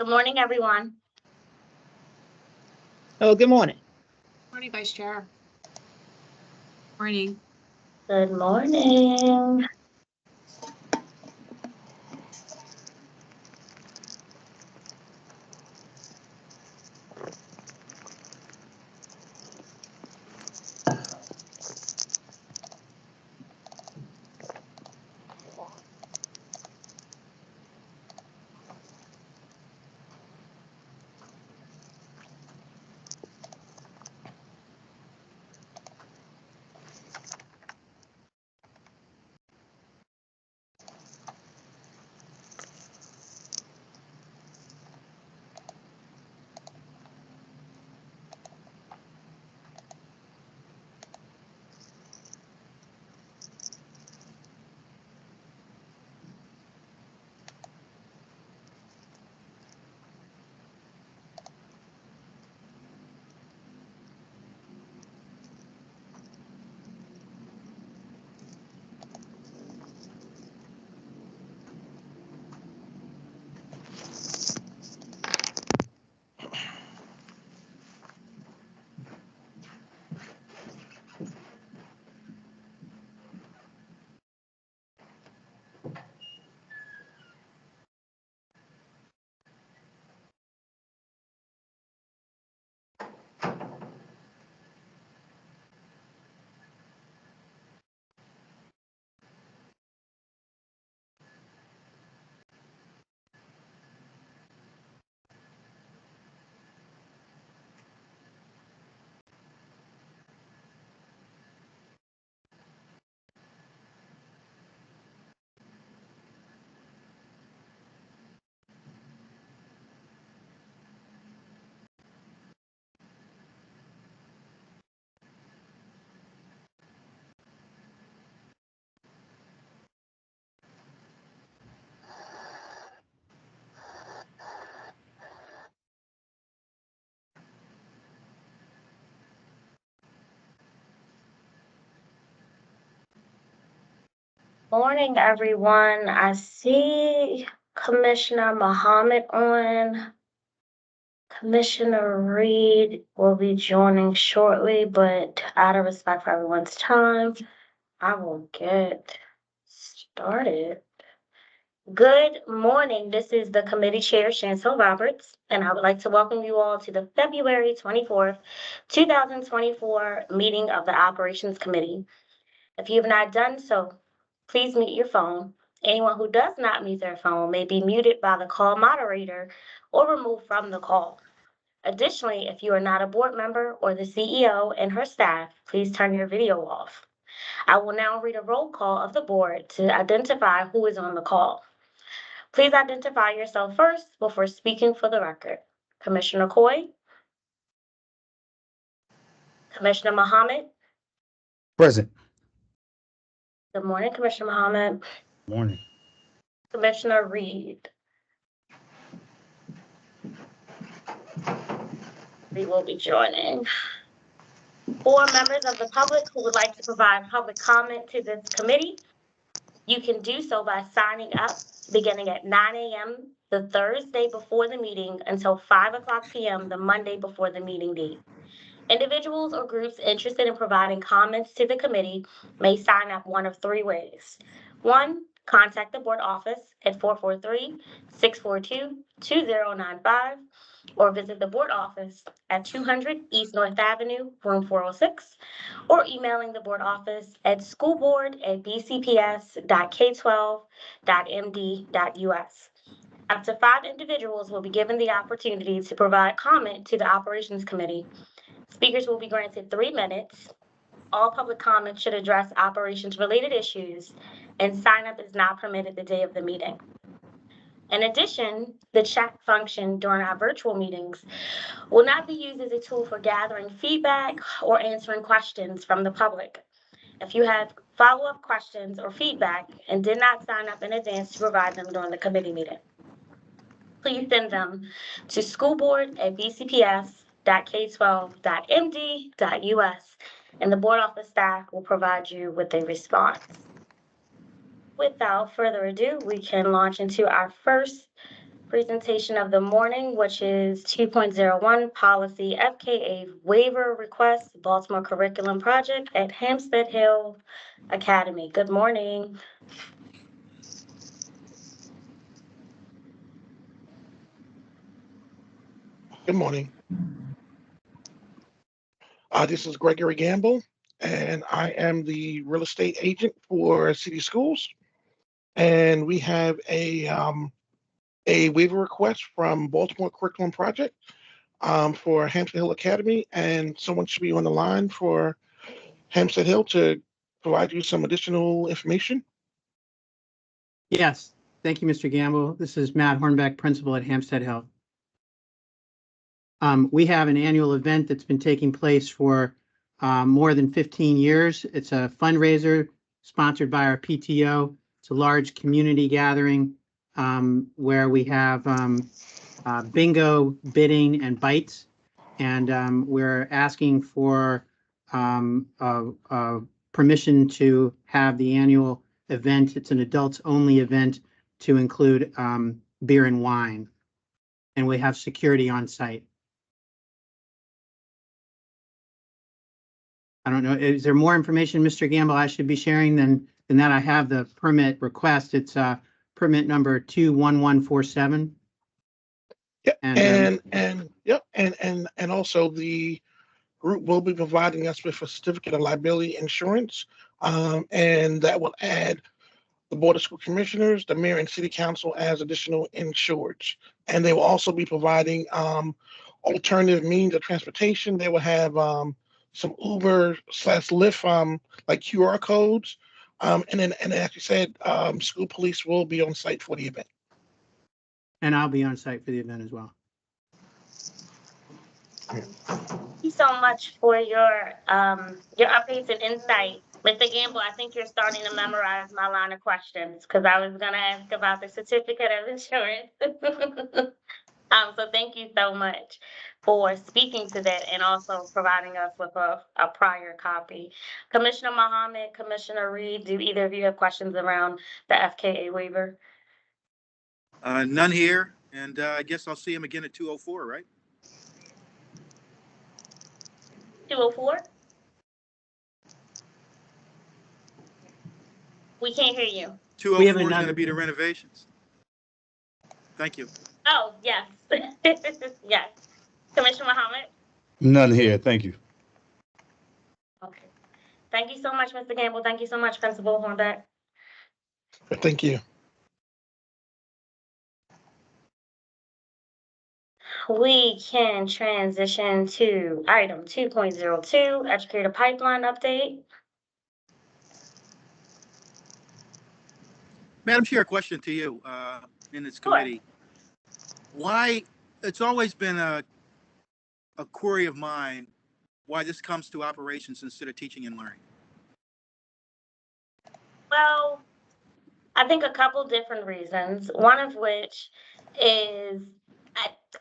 Good morning, everyone. Oh, good morning. Morning, Vice Chair. Morning. Good morning. Morning, everyone. I see Commissioner Muhammad on. Commissioner Reed will be joining shortly, but out of respect for everyone's time, I will get started. Good morning. This is the committee chair, Chantel Roberts, and I would like to welcome you all to the February 24th, 2024 meeting of the Operations Committee. If you have not done so, please mute your phone. Anyone who does not mute their phone may be muted by the call moderator or removed from the call. Additionally, if you are not a board member or the CEO and her staff, please turn your video off. I will now read a roll call of the board to identify who is on the call. Please identify yourself first before speaking for the record. Commissioner Coy? Commissioner Muhammad? Present. Good morning, Commissioner Muhammad. Morning. Commissioner Reed? We will be joining. 4 members of the public who would like to provide public comment to this committee. You can do so by signing up beginning at 9 a.m. the Thursday before the meeting until 5:00 p.m. the Monday before the meeting date. Individuals or groups interested in providing comments to the committee may sign up one of 3 ways. 1, contact the board office at 443-642-2095 or visit the board office at 200 East North Avenue, room 406, or emailing the board office at schoolboard@bcps.k12.md.us. Up to 5 individuals will be given the opportunity to provide comment to the Operations Committee. Speakers will be granted 3 minutes. All public comments should address operations-related issues, and sign-up is not permitted the day of the meeting. In addition, the chat function during our virtual meetings will not be used as a tool for gathering feedback or answering questions from the public. If you have follow-up questions or feedback and did not sign up in advance to provide them during the committee meeting, please send them to schoolboard@bcps.k12.md.us, and the board office staff will provide you with a response. Without further ado, we can launch into our first presentation of the morning, which is 2.01 policy FKA waiver request, Baltimore curriculum project at Hampstead Hill Academy. Good morning. Good morning. This is Gregory Gamble, and I am the real estate agent for City Schools. And we have a waiver request from Baltimore Curriculum Project for Hampstead Hill Academy, and someone should be on the line for Hampstead Hill to provide you some additional information. Yes, thank you, Mr. Gamble. This is Matt Hornbeck, principal at Hampstead Hill. We have an annual event that's been taking place for more than 15 years. It's a fundraiser sponsored by our PTO. It's a large community gathering where we have bingo, bidding, and bites. And we're asking for permission to have the annual event. It's an adults-only event to include beer and wine. And we have security on site. I don't know, is there more information, Mr. Gamble, I should be sharing than that? I have the permit request. It's permit number 21147. Yeah, And, and also the group will be providing us with a certificate of liability insurance, and that will add the Board of School Commissioners, the mayor, and City Council as additional insureds. And they will also be providing alternative means of transportation. They will have some Uber/Lyft like QR codes, and as you said, school police will be on site for the event. and I'll be on site for the event as well. Thank you so much for your updates and insight. Mr. Gamble, I think you're starting to memorize my line of questions because I was going to ask about the certificate of insurance. So thank you so much for speaking to that and also providing us with a prior copy. Commissioner Mohammed, Commissioner Reed, do either of you have questions around the FKA waiver? None here, and I guess I'll see him again at 2:04, right? 204? We can't hear you. 2:04 is another- going to be the renovations. Thank you. Oh, yes. Yes. Commissioner Mohammed? None here. Thank you. Okay. Thank you so much, Mr. Gamble. Thank you so much, Principal Hornbeck. Thank you. We can transition to item 2.02, educator pipeline update. Madam Chair, a question to you in this committee. Why, it's always been a query of mine, why this comes to operations instead of teaching and learning. Well, I think a couple different reasons, one of which is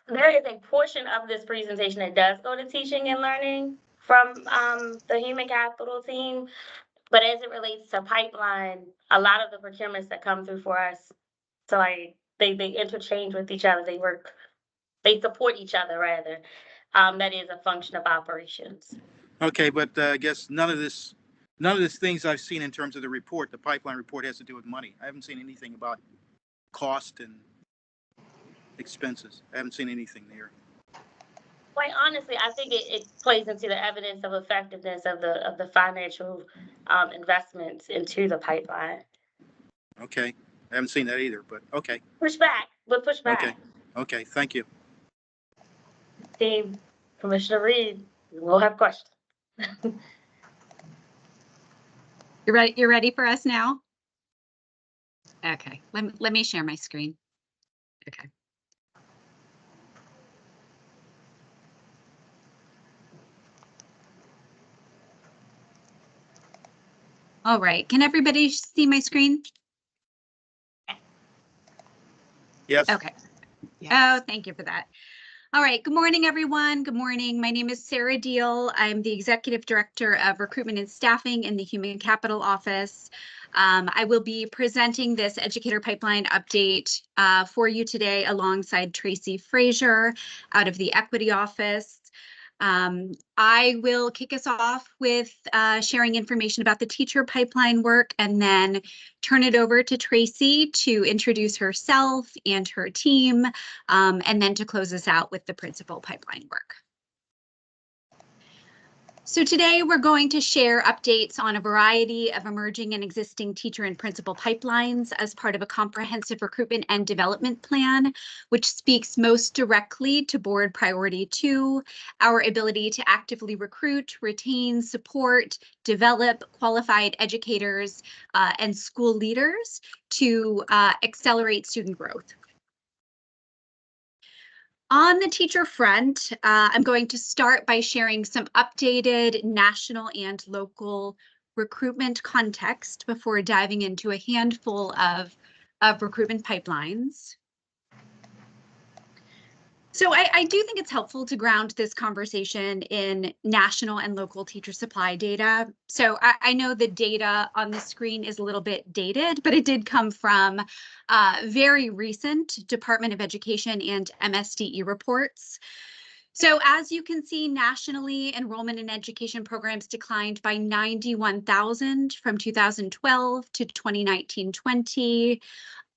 there is a portion of this presentation that does go to teaching and learning from the human capital team. But as it relates to pipeline, a lot of the procurements that come through for us, so they interchange with each other. They support each other rather. That is a function of operations. Okay, but I guess none of this things I've seen in terms of the report, the pipeline report, has to do with money. I haven't seen anything about cost and expenses. I haven't seen anything there. Quite honestly, I think it plays into the evidence of effectiveness of the financial investments into the pipeline. Okay, I haven't seen that either, but okay. Push back. Okay, thank you. Team, Commissioner Reed, we'll have questions. You're ready for us now? Okay, let me share my screen. Okay. All right, can everybody see my screen? Yes. Okay. Oh, thank you for that. All right. Good morning, everyone. Good morning. My name is Sarah Deal. I'm the Executive Director of Recruitment and Staffing in the Human Capital Office. I will be presenting this educator pipeline update for you today alongside Tracy Frazier out of the Equity Office. I will kick us off with sharing information about the teacher pipeline work and then turn it over to Tracy to introduce herself and her team, and then to close us out with the principal pipeline work. So today we're going to share updates on a variety of emerging and existing teacher and principal pipelines as part of a comprehensive recruitment and development plan, which speaks most directly to board priority 2, our ability to actively recruit, retain, support, develop qualified educators and school leaders to accelerate student growth. On the teacher front, I'm going to start by sharing some updated national and local recruitment context before diving into a handful of recruitment pipelines. So I do think it's helpful to ground this conversation in national and local teacher supply data. So I know the data on the screen is a little bit dated, but it did come from very recent Department of Education and MSDE reports. So as you can see, nationally, enrollment in education programs declined by 91,000 from 2012 to 2019-20.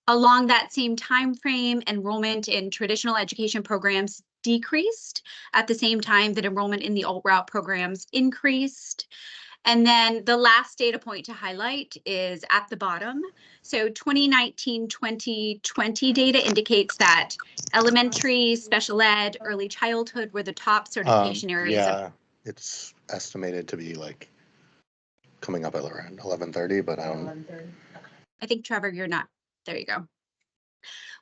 Along that same time frame, enrollment in traditional education programs decreased at the same time that enrollment in the alt-route programs increased. And then the last data point to highlight is at the bottom. So 2019-2020 data indicates that elementary, special ed, early childhood were the top certification areas. Yeah, it's estimated to be like coming up at around 11:30, but I don't. I think, Trevor, you're not. There you go.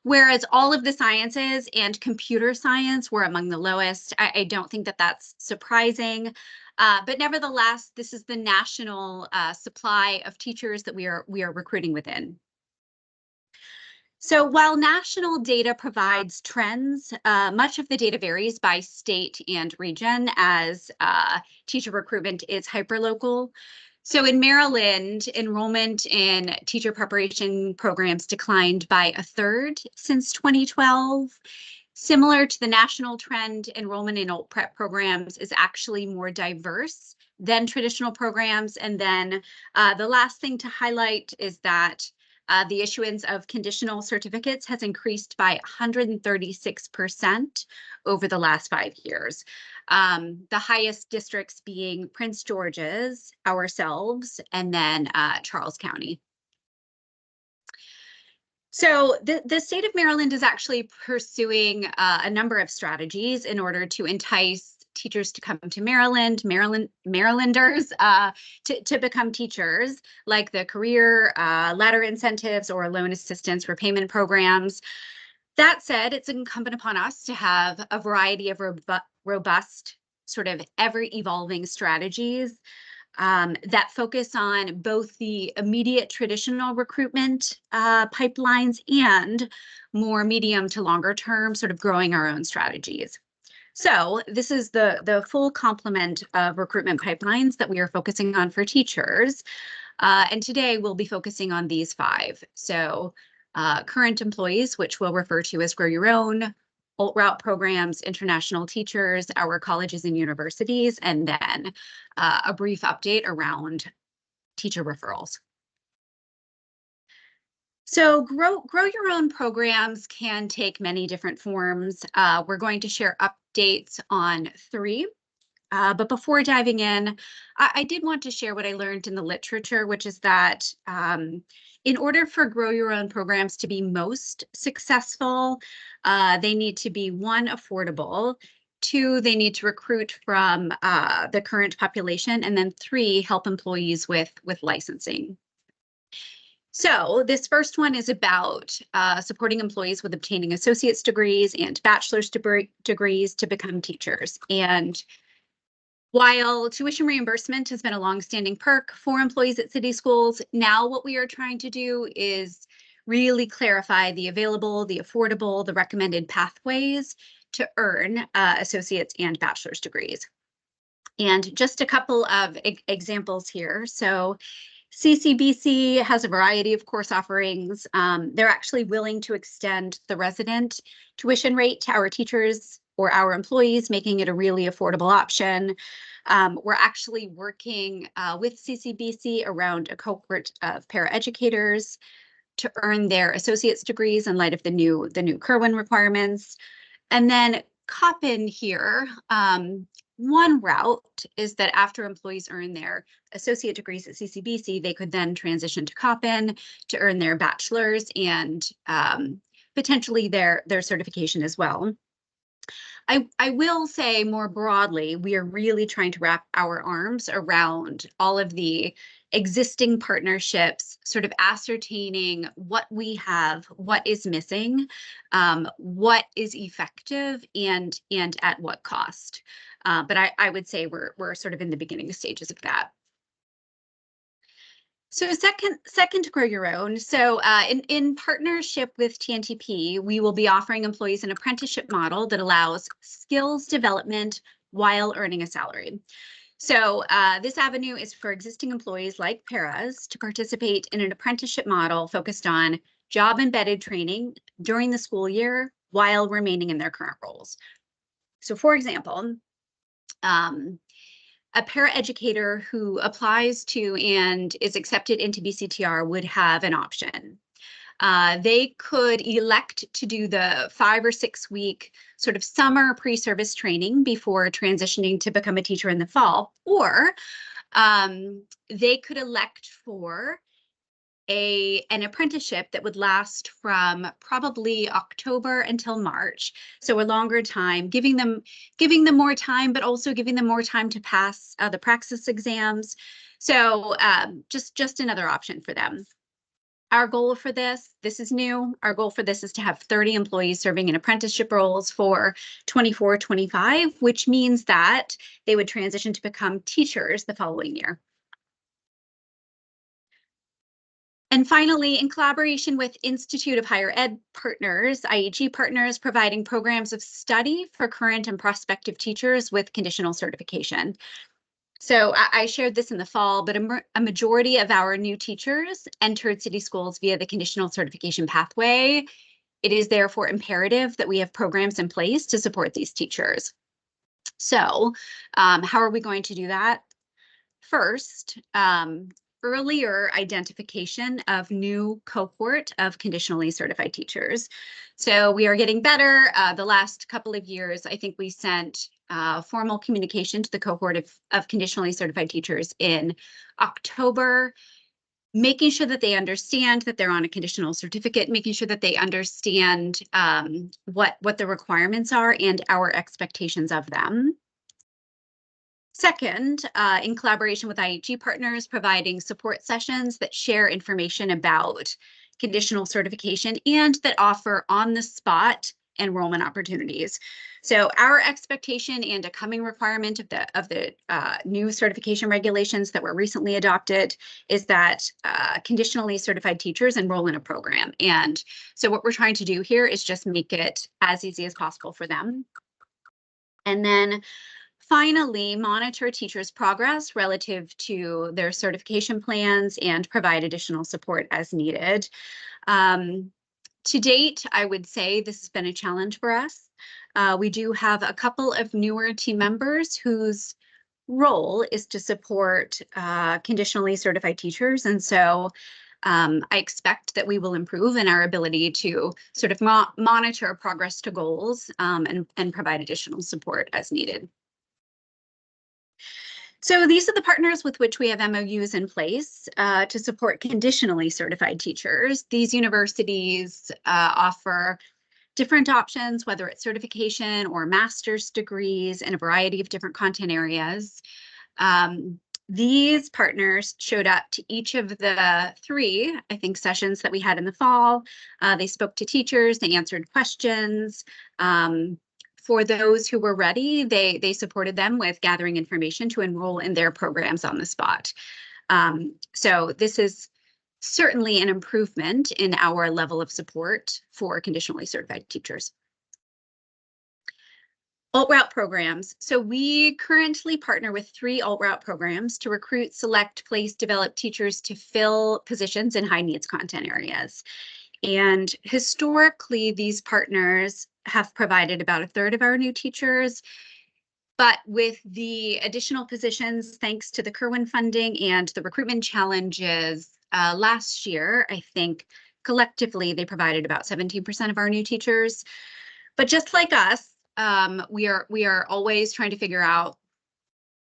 Whereas all of the sciences and computer science were among the lowest. I don't think that that's surprising, but nevertheless, this is the national supply of teachers that we are recruiting within. So while national data provides trends, much of the data varies by state and region as teacher recruitment is hyperlocal. So in Maryland, enrollment in teacher preparation programs declined by 1/3 since 2012. Similar to the national trend, enrollment in alt prep programs is actually more diverse than traditional programs. And then the last thing to highlight is that the issuance of conditional certificates has increased by 136% over the last 5 years. The highest districts being Prince George's, ourselves, and then Charles County. So the state of Maryland is actually pursuing a number of strategies in order to entice teachers to come to Marylanders to become teachers, like the career ladder incentives or loan assistance repayment programs. That said, it's incumbent upon us to have a variety of robust, sort of ever-evolving strategies that focus on both the immediate traditional recruitment pipelines and more medium to longer term, sort of growing our own strategies. So this is the full complement of recruitment pipelines that we are focusing on for teachers. And today we'll be focusing on these 5. So current employees, which we'll refer to as Grow Your Own, alt-route programs, international teachers, our colleges and universities, and then a brief update around teacher referrals. So grow your own programs can take many different forms. We're going to share updates on 3. But before diving in, I did want to share what I learned in the literature, which is that in order for grow your own programs to be most successful, they need to be 1, affordable, 2, they need to recruit from the current population, and then 3, help employees with licensing. So this first one is about supporting employees with obtaining associate's degrees and bachelor's degrees to become teachers. And while tuition reimbursement has been a longstanding perk for employees at city schools, now what we are trying to do is really clarify the available, the affordable, the recommended pathways to earn associate's and bachelor's degrees. And just a couple of examples here. So CCBC has a variety of course offerings. They're actually willing to extend the resident tuition rate to our teachers or our employees, making it a really affordable option. We're actually working with CCBC around a cohort of paraeducators to earn their associate's degrees in light of the new Kerwin requirements. And then Coppin here, one route is that after employees earn their associate degrees at CCBC, they could then transition to Coppin to earn their bachelor's and potentially their certification as well. I will say more broadly, we are really trying to wrap our arms around all of the existing partnerships, sort of ascertaining what we have, what is missing, what is effective, and at what cost. But I would say we're sort of in the beginning stages of that. So second to grow your own. So in partnership with TNTP, we will be offering employees an apprenticeship model that allows skills development while earning a salary. So this avenue is for existing employees like paras to participate in an apprenticeship model focused on job-embedded training during the school year while remaining in their current roles. So for example, a paraeducator who applies to and is accepted into BCTR would have an option. They could elect to do the 5 or 6 week sort of summer pre-service training before transitioning to become a teacher in the fall, or they could elect for an apprenticeship that would last from probably October until March. So a longer time, giving them more time, but also giving them more time to pass the praxis exams. So just another option for them. Our goal for this is new. Our goal for this is to have 30 employees serving in apprenticeship roles for 24-25, which means that they would transition to become teachers the following year. And finally, in collaboration with Institute of Higher Ed partners, IHE partners, providing programs of study for current and prospective teachers with conditional certification. So I shared this in the fall, but a majority of our new teachers entered city schools via the conditional certification pathway. It is therefore imperative that we have programs in place to support these teachers. So how are we going to do that? First, earlier identification of new cohort of conditionally certified teachers. So we are getting better. The last couple of years, I think we sent formal communication to the cohort of conditionally certified teachers in October, making sure that they understand that they're on a conditional certificate, making sure that they understand what the requirements are and our expectations of them. Second, in collaboration with IHE partners, providing support sessions that share information about conditional certification and that offer on-the-spot enrollment opportunities. So our expectation and a coming requirement of the new certification regulations that were recently adopted is that conditionally certified teachers enroll in a program. And so what we're trying to do here is just make it as easy as possible for them. And then finally, monitor teachers' progress relative to their certification plans and provide additional support as needed. To date, I would say this has been a challenge for us. We do have a couple of newer team members whose role is to support conditionally certified teachers. And so I expect that we will improve in our ability to sort of monitor progress to goals and provide additional support as needed. So these are the partners with which we have MOUs in place to support conditionally certified teachers. These universities offer different options, whether it's certification or master's degrees in a variety of different content areas. These partners showed up to each of the 3, I think, sessions that we had in the fall. They spoke to teachers, they answered questions. For those who were ready, they supported them with gathering information to enroll in their programs on the spot. So this is certainly an improvement in our level of support for conditionally certified teachers. Alt-route programs. So we currently partner with 3 alt-route programs to recruit, select, place, develop teachers to fill positions in high needs content areas. And historically, these partners have provided about 1/3 of our new teachers. But with the additional positions, thanks to the Kirwan funding and the recruitment challenges last year, I think collectively they provided about 17% of our new teachers. But just like us, we are always trying to figure out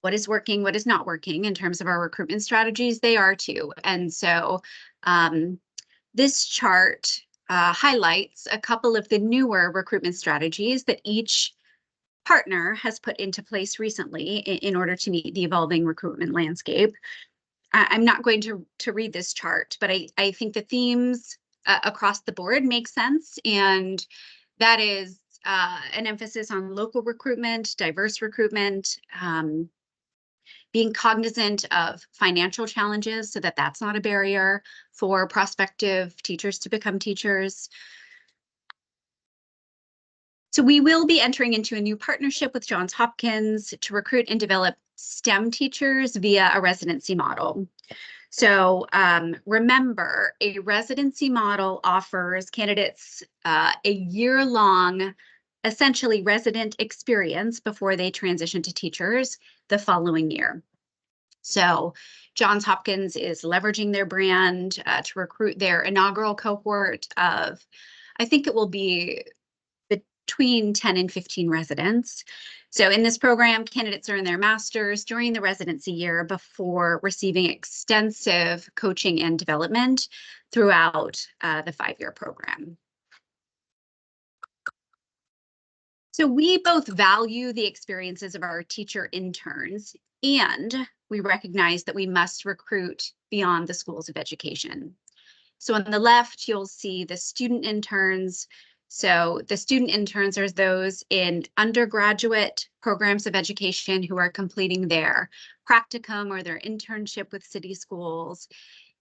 what is working, what is not working in terms of our recruitment strategies. They are too. And so this chart highlights a couple of the newer recruitment strategies that each partner has put into place recently in order to meet the evolving recruitment landscape. I'm not going to read this chart, but I think the themes across the board make sense. And that is an emphasis on local recruitment, diverse recruitment, being cognizant of financial challenges so that that's not a barrier for prospective teachers to become teachers. So we will be entering into a new partnership with Johns Hopkins to recruit and develop STEM teachers via a residency model. So remember, a residency model offers candidates a year-long, essentially resident experience before they transition to teachers the following year. So Johns Hopkins is leveraging their brand to recruit their inaugural cohort of, I think it will be between 10 and 15 residents. So in this program, candidates earn their master's during the residency year before receiving extensive coaching and development throughout the 5-year program. So we both value the experiences of our teacher interns, and we recognize that we must recruit beyond the schools of education. So on the left, you'll see the student interns. So the student interns are those in undergraduate programs of education who are completing their practicum or their internship with city schools.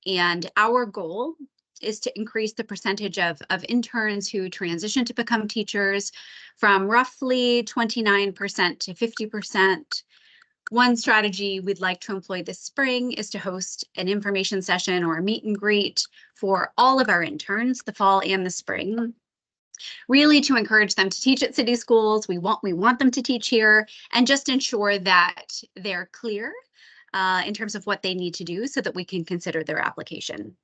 And our goal is to increase the percentage of interns who transition to become teachers from roughly 29% to 50%. One strategy we'd like to employ this spring is to host an information session or a meet and greet for all of our interns, the fall and the spring, really to encourage them to teach at city schools. We want them to teach here, and just ensure that they're clear in terms of what they need to do so that we can consider their application.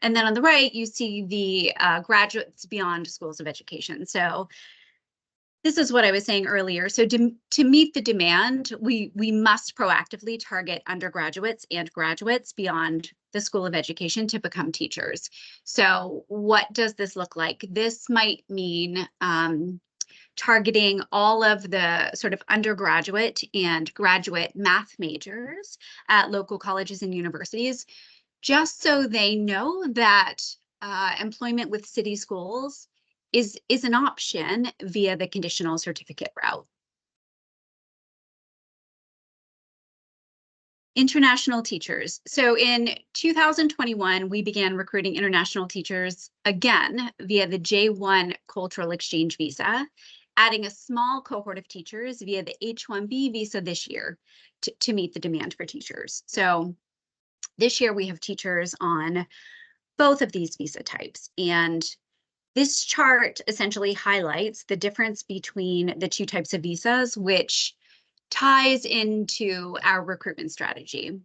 And then on the right, you see the graduates beyond schools of education. So this is what I was saying earlier. So to meet the demand, we must proactively target undergraduates and graduates beyond the school of education to become teachers. So what does this look like? This might mean targeting all of the sort of undergraduate and graduate math majors at local colleges and universities, just so they know that employment with city schools is an option via the conditional certificate route. International teachers. So in 2021, we began recruiting international teachers again via the J1 cultural exchange visa, adding a small cohort of teachers via the H-1B visa this year to meet the demand for teachers. So this year we have teachers on both of these visa types, and this chart essentially highlights the difference between the 2 types of visas, which ties into our recruitment strategy.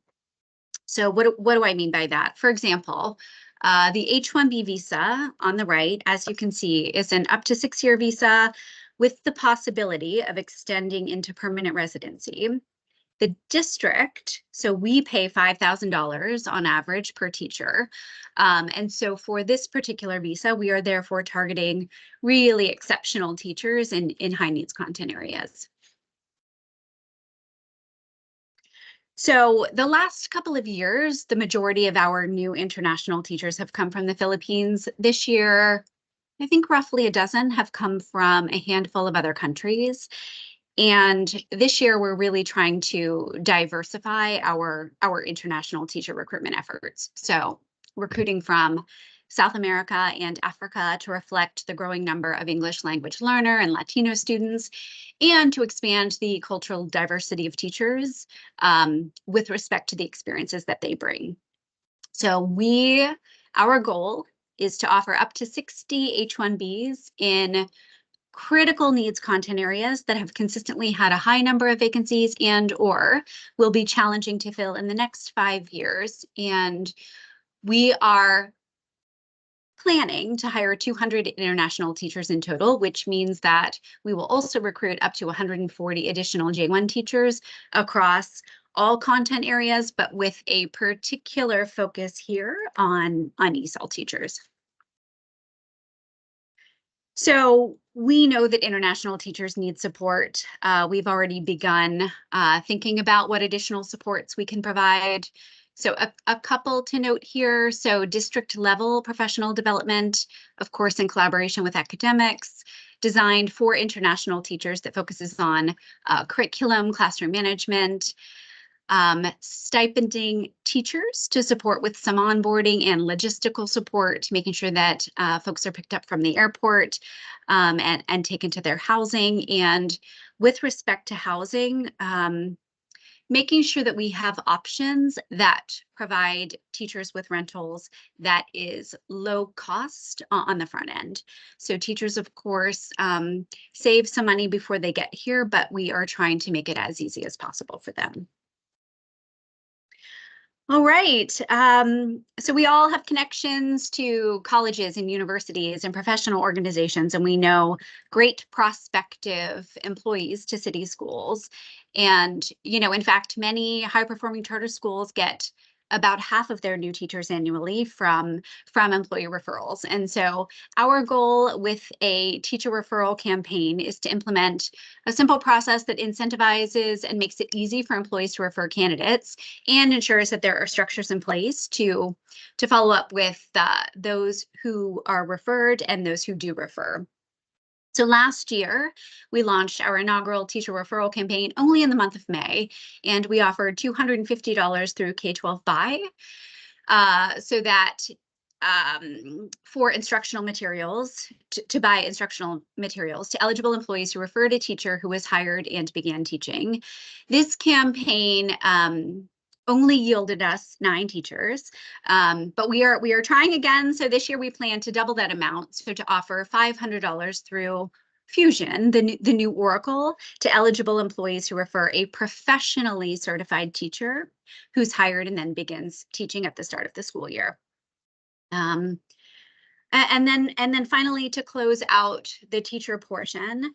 So what do I mean by that? For example, the H-1B visa on the right, as you can see, is an up to 6-year visa with the possibility of extending into permanent residency. The district, so we pay $5,000 on average per teacher. And so for this particular visa, we are therefore targeting really exceptional teachers in high needs content areas. So the last couple of years, the majority of our new international teachers have come from the Philippines. This year, I think roughly a dozen have come from a handful of other countries. And this year, we're really trying to diversify our international teacher recruitment efforts. So recruiting from South America, and Africa to reflect the growing number of English language learner and Latino students, and to expand the cultural diversity of teachers with respect to the experiences that they bring. So our goal is to offer up to 60 H-1Bs in critical needs content areas that have consistently had a high number of vacancies and or will be challenging to fill in the next 5 years. And we are planning to hire 200 international teachers in total, which means that we will also recruit up to 140 additional J1 teachers across all content areas, but with a particular focus here on ESOL teachers. So we know that international teachers need support. We've already begun thinking about what additional supports we can provide. So a couple to note here. So district level professional development, of course, in collaboration with academics, designed for international teachers that focuses on curriculum, classroom management, stipending teachers to support with some onboarding and logistical support, making sure that folks are picked up from the airport and taken to their housing. And with respect to housing, making sure that we have options that provide teachers with rentals that is low cost on the front end. So teachers, of course, save some money before they get here, but we are trying to make it as easy as possible for them. All right. So we all have connections to colleges and universities and professional organizations, and we know great prospective employees to city schools. And, in fact, many high-performing charter schools get about half of their new teachers annually from employee referrals. And so our goal with a teacher referral campaign is to implement a simple process that incentivizes and makes it easy for employees to refer candidates and ensures that there are structures in place to follow up with those who are referred and those who do refer. So last year, we launched our inaugural teacher referral campaign only in the month of May, and we offered $250 through K-12 Buy so that for instructional materials, to buy instructional materials to eligible employees who referred a teacher who was hired and began teaching. This campaign only yielded us 9 teachers, but we are trying again. So this year we plan to double that amount. So to offer $500 through Fusion, the new Oracle, to eligible employees who refer a professionally certified teacher who's hired and then begins teaching at the start of the school year. And then finally, to close out the teacher portion,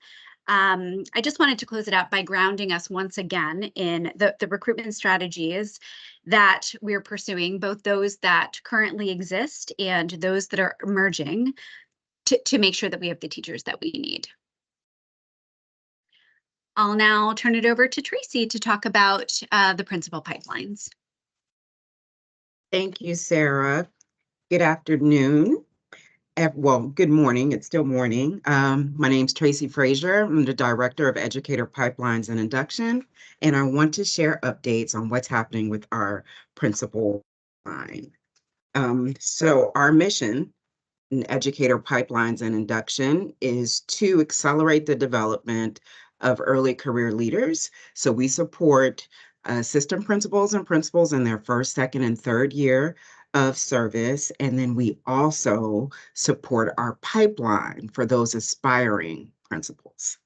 I just wanted to close it out by grounding us once again in the recruitment strategies that we're pursuing, both those that currently exist and those that are emerging, to make sure that we have the teachers that we need. I'll now turn it over to Tracy to talk about the principal pipelines. Thank you, Sarah. Good afternoon. Well, good morning. It's still morning. My name's Tracy Frazier. I'm the Director of Educator Pipelines and Induction, and I want to share updates on what's happening with our principal line. So our mission in Educator Pipelines and Induction is to accelerate the development of early career leaders. So we support assistant principals and principals in their first, second, and third year of service. And then we also support our pipeline for those aspiring principals.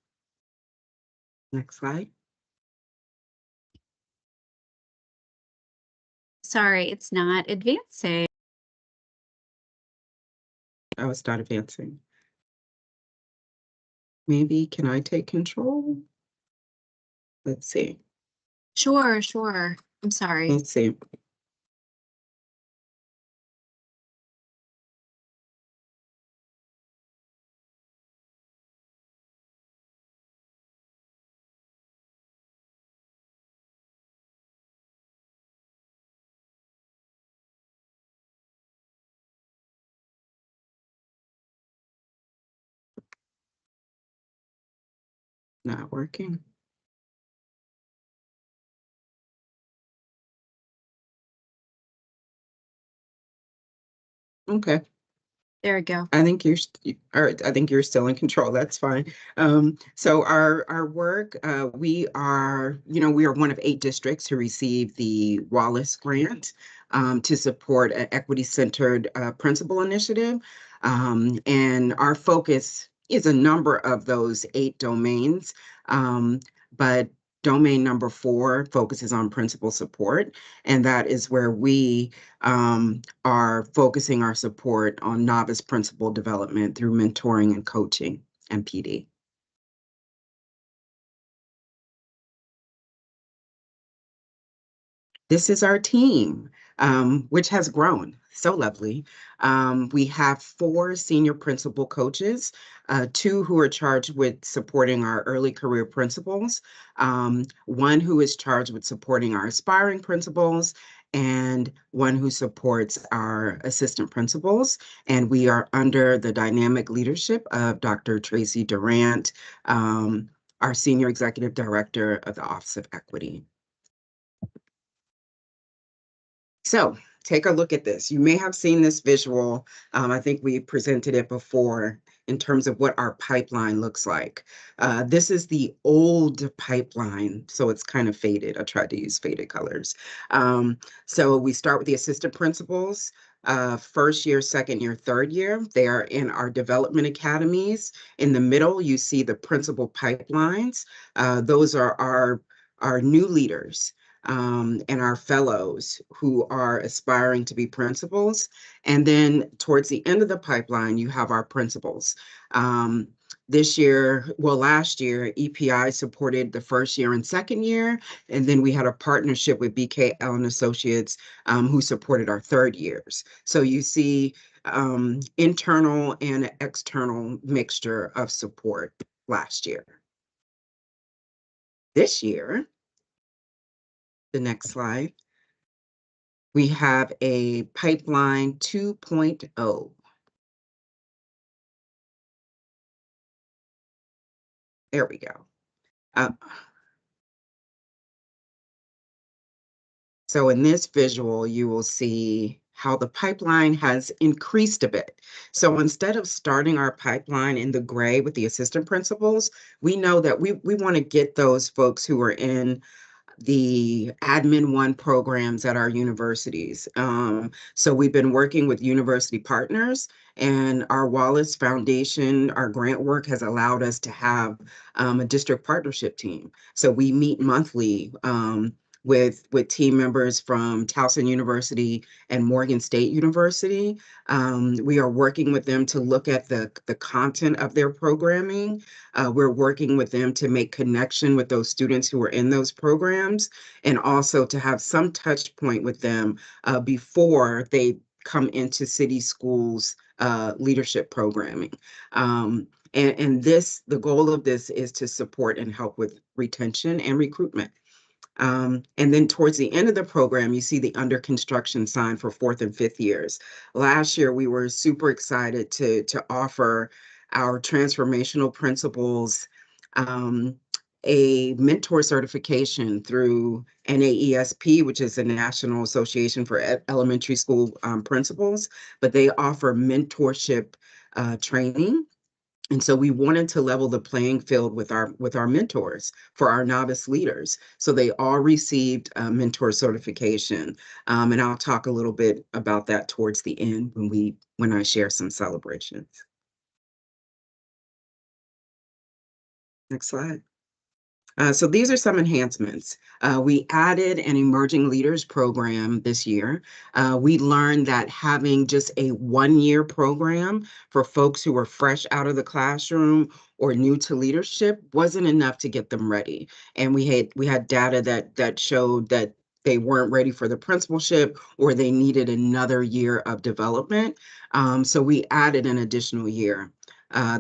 Next slide. Sorry, it's not advancing. Oh, it's not advancing. Maybe can I take control? Let's see. Sure. I'm sorry. Let's see. Not working. Okay. There we go. I think I think you're still in control. That's fine. So our work, we are, we are one of 8 districts who received the Wallace Grant to support an equity-centered principal initiative. And our focus is a number of those 8 domains, but domain number 4 focuses on principal support, and that is where we are focusing our support on novice principal development through mentoring and coaching and PD. This is our team, which has grown. So lovely. We have 4 senior principal coaches, 2 who are charged with supporting our early career principals, 1 who is charged with supporting our aspiring principals, and 1 who supports our assistant principals. And we are under the dynamic leadership of Dr. Tracy Durant, our Senior Executive Director of the Office of Equity. So take a look at this. You may have seen this visual. I think we presented it before in terms of what our pipeline looks like. This is the old pipeline, so it's kind of faded. I tried to use faded colors. So we start with the assistant principals, first year, second year, third year. They are in our development academies. In the middle, you see the principal pipelines. Those are our new leaders. And our fellows who are aspiring to be principals. And then towards the end of the pipeline, you have our principals. Last year, EPI supported the first year and second year. And then we had a partnership with BKL and Associates who supported our third years. So you see internal and external mixture of support last year. This year, the next slide, we have a pipeline 2.0. There we go. So in this visual, you will see how the pipeline has increased a bit. So instead of starting our pipeline in the gray with the assistant principals, we know that we want to get those folks who are in the Admin 1 programs at our universities. So we've been working with university partners, and our Wallace Foundation, our grant work has allowed us to have a district partnership team. So we meet monthly with team members from Towson University and Morgan State University. We are working with them to look at the content of their programming. We're working with them to make connection with those students who are in those programs, and also to have some touch point with them before they come into city schools leadership programming. And the goal of this is to support and help with retention and recruitment. And then towards the end of the program, you see the under construction sign for 4th and 5th years. Last year, we were super excited to offer our transformational principals a mentor certification through NAESP, which is the National Association for Elementary School Principals, but they offer mentorship training. And so we wanted to level the playing field with our mentors for our novice leaders. So they all received a mentor certification. And I'll talk a little bit about that towards the end when I share some celebrations. Next slide. So these are some enhancements. We added an emerging leaders program this year. We learned that having just a 1-year program for folks who were fresh out of the classroom or new to leadership wasn't enough to get them ready. And we had data that showed that they weren't ready for the principalship, or they needed another year of development. So we added an additional year.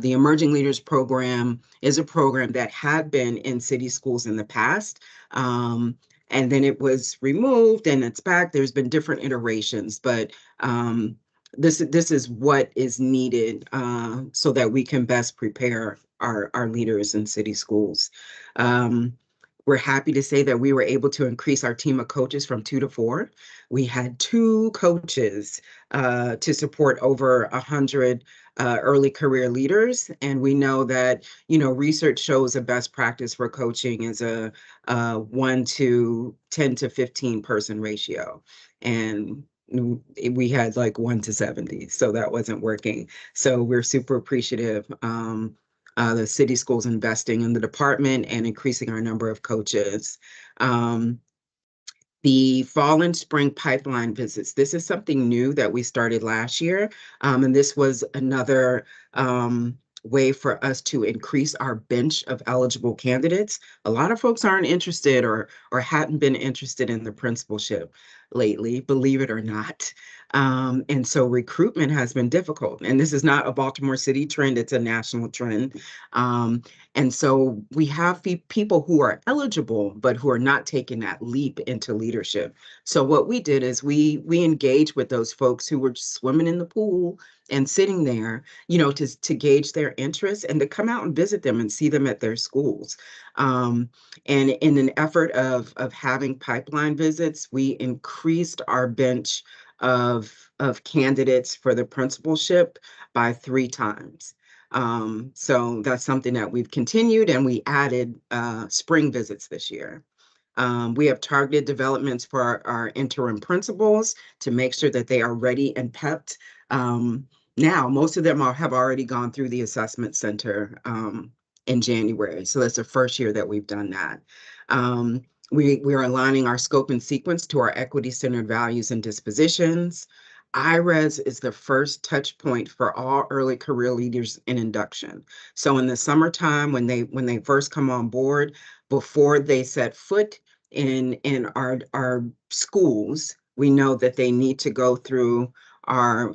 The Emerging Leaders Program is a program that had been in city schools in the past, and then it was removed and it's back. There's been different iterations, but this is what is needed so that we can best prepare our leaders in city schools. We're happy to say that we were able to increase our team of coaches from 2 to 4. We had 2 coaches to support over 100 early career leaders. And we know that, research shows a best practice for coaching is a 1 to 10 to 15 person ratio. And we had like 1 to 70, so that wasn't working. So we're super appreciative. The city schools investing in the department and increasing our number of coaches. The fall and spring pipeline visits. This is something new that we started last year. And this was another way for us to increase our bench of eligible candidates. A lot of folks aren't interested or hadn't been interested in the principalship lately, believe it or not. And so recruitment has been difficult. And this is not a Baltimore City trend, it's a national trend. And so we have people who are eligible, but who are not taking that leap into leadership. So what we did is we engaged with those folks who were just swimming in the pool and sitting there, to gauge their interests and to come out and visit them and see them at their schools. And in an effort of having pipeline visits, we increased our bench of candidates for the principalship by 3 times. So that's something that we've continued, and we added spring visits this year. We have targeted developments for our interim principals to make sure that they are ready and pepped. Now, most of them have already gone through the assessment center in January. So that's the first year that we've done that. We are aligning our scope and sequence to our equity-centered values and dispositions. IRES is the first touch point for all early career leaders in induction. So in the summertime, when they first come on board, before they set foot in our schools, we know that they need to go through our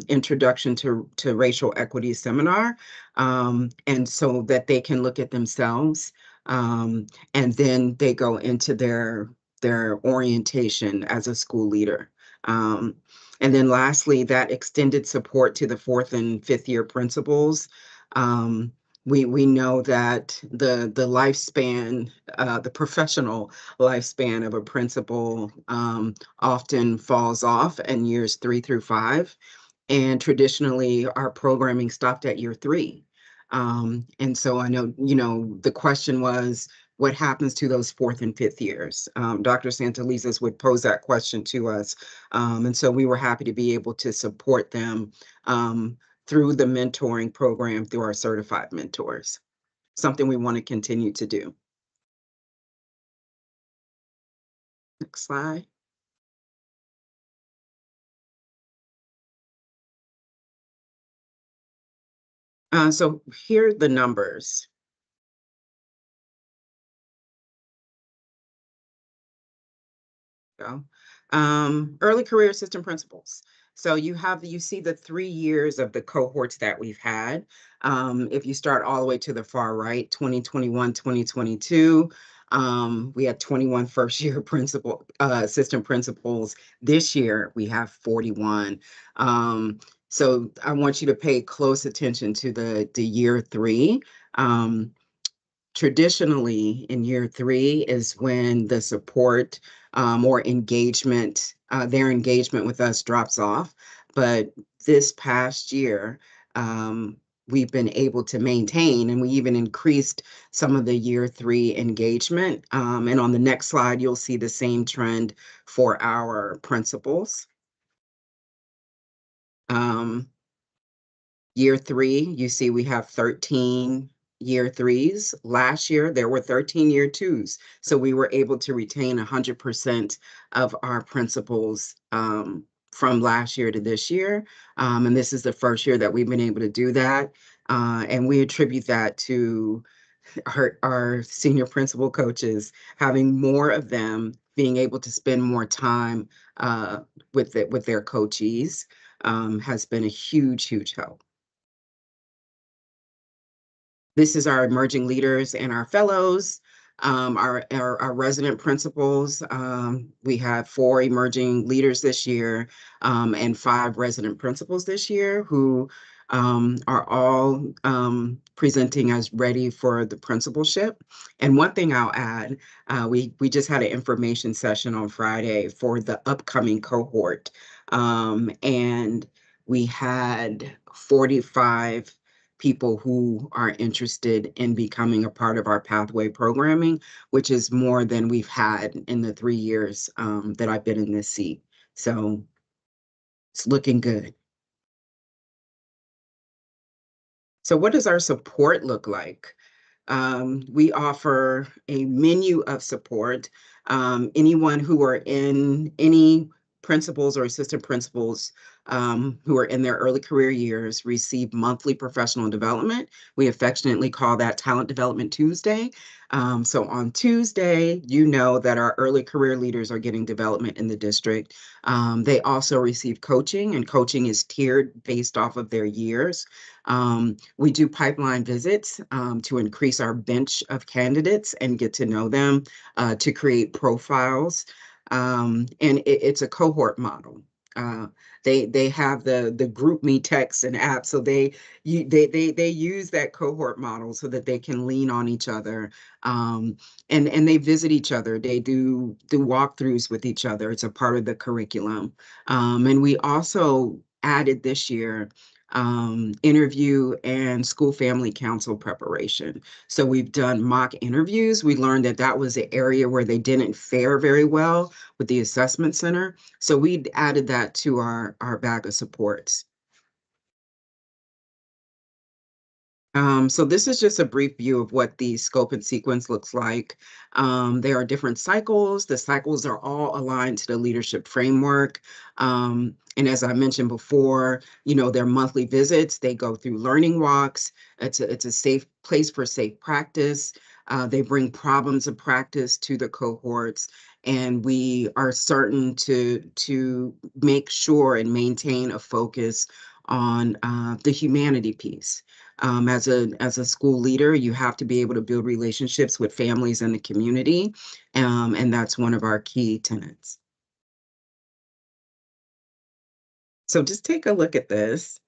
introduction to racial equity seminar, and so that they can look at themselves, and then they go into their orientation as a school leader. And then lastly, that extended support to the 4th and 5th year principals. We know that the lifespan, the professional lifespan of a principal often falls off in years 3 through 5. And traditionally, our programming stopped at year 3. And so I know, the question was, what happens to those 4th and 5th years? Dr. Santelises would pose that question to us. And so we were happy to be able to support them through the mentoring program, through our certified mentors, something we want to continue to do. Next slide. So here are the numbers. Early career assistant principals. So you see the 3 years of the cohorts that we've had. If you start all the way to the far right, 2021, 2022, we had 21 first year assistant principals. This year we have 41. So I want you to pay close attention to the year 3. Traditionally in year 3 is when the support or engagement, their engagement with us drops off. But this past year, we've been able to maintain, and we even increased some of the year 3 engagement. And on the next slide, you'll see the same trend for our principals. Year 3, you see we have 13 year 3s. Last year, there were 13 year 2s. So we were able to retain 100% of our principals from last year to this year. And this is the first year that we've been able to do that. And we attribute that to our senior principal coaches, having more of them being able to spend more time with their coachees has been a huge, huge help. This is our emerging leaders and our fellows, our resident principals. We have 4 emerging leaders this year and 5 resident principals this year who are all presenting as ready for the principalship. And one thing I'll add, we just had an information session on Friday for the upcoming cohort. And we had 45 people who are interested in becoming a part of our pathway programming, which is more than we've had in the 3 years that I've been in this seat. So it's looking good. So what does our support look like? We offer a menu of support. Anyone who are in any principals or assistant principals who are in their early career years receive monthly professional development. We affectionately call that Talent Development Tuesday. So on Tuesday, you know that our early career leaders are getting development in the district. They also receive coaching, and coaching is tiered based off of their years. We do pipeline visits to increase our bench of candidates and get to know them, to create profiles. And it's a cohort model. They have the GroupMe text and app, so they use that cohort model so that they can lean on each other, and they visit each other. They do walkthroughs with each other. It's a part of the curriculum, and we also added this year interview and school family council preparation. So we've done mock interviews. We learned that that was an area where they didn't fare very well with the assessment center. So we added that to our bag of supports. So this is just a brief view of what the scope and sequence looks like. There are different cycles. The cycles are all aligned to the leadership framework. And as I mentioned before, you know, their monthly visits, they go through learning walks. It's a safe place for safe practice. They bring problems of practice to the cohorts. And we are certain to make sure and maintain a focus on the humanity piece. As a school leader, you have to be able to build relationships with families and the community, and that's one of our key tenets. So just take a look at this.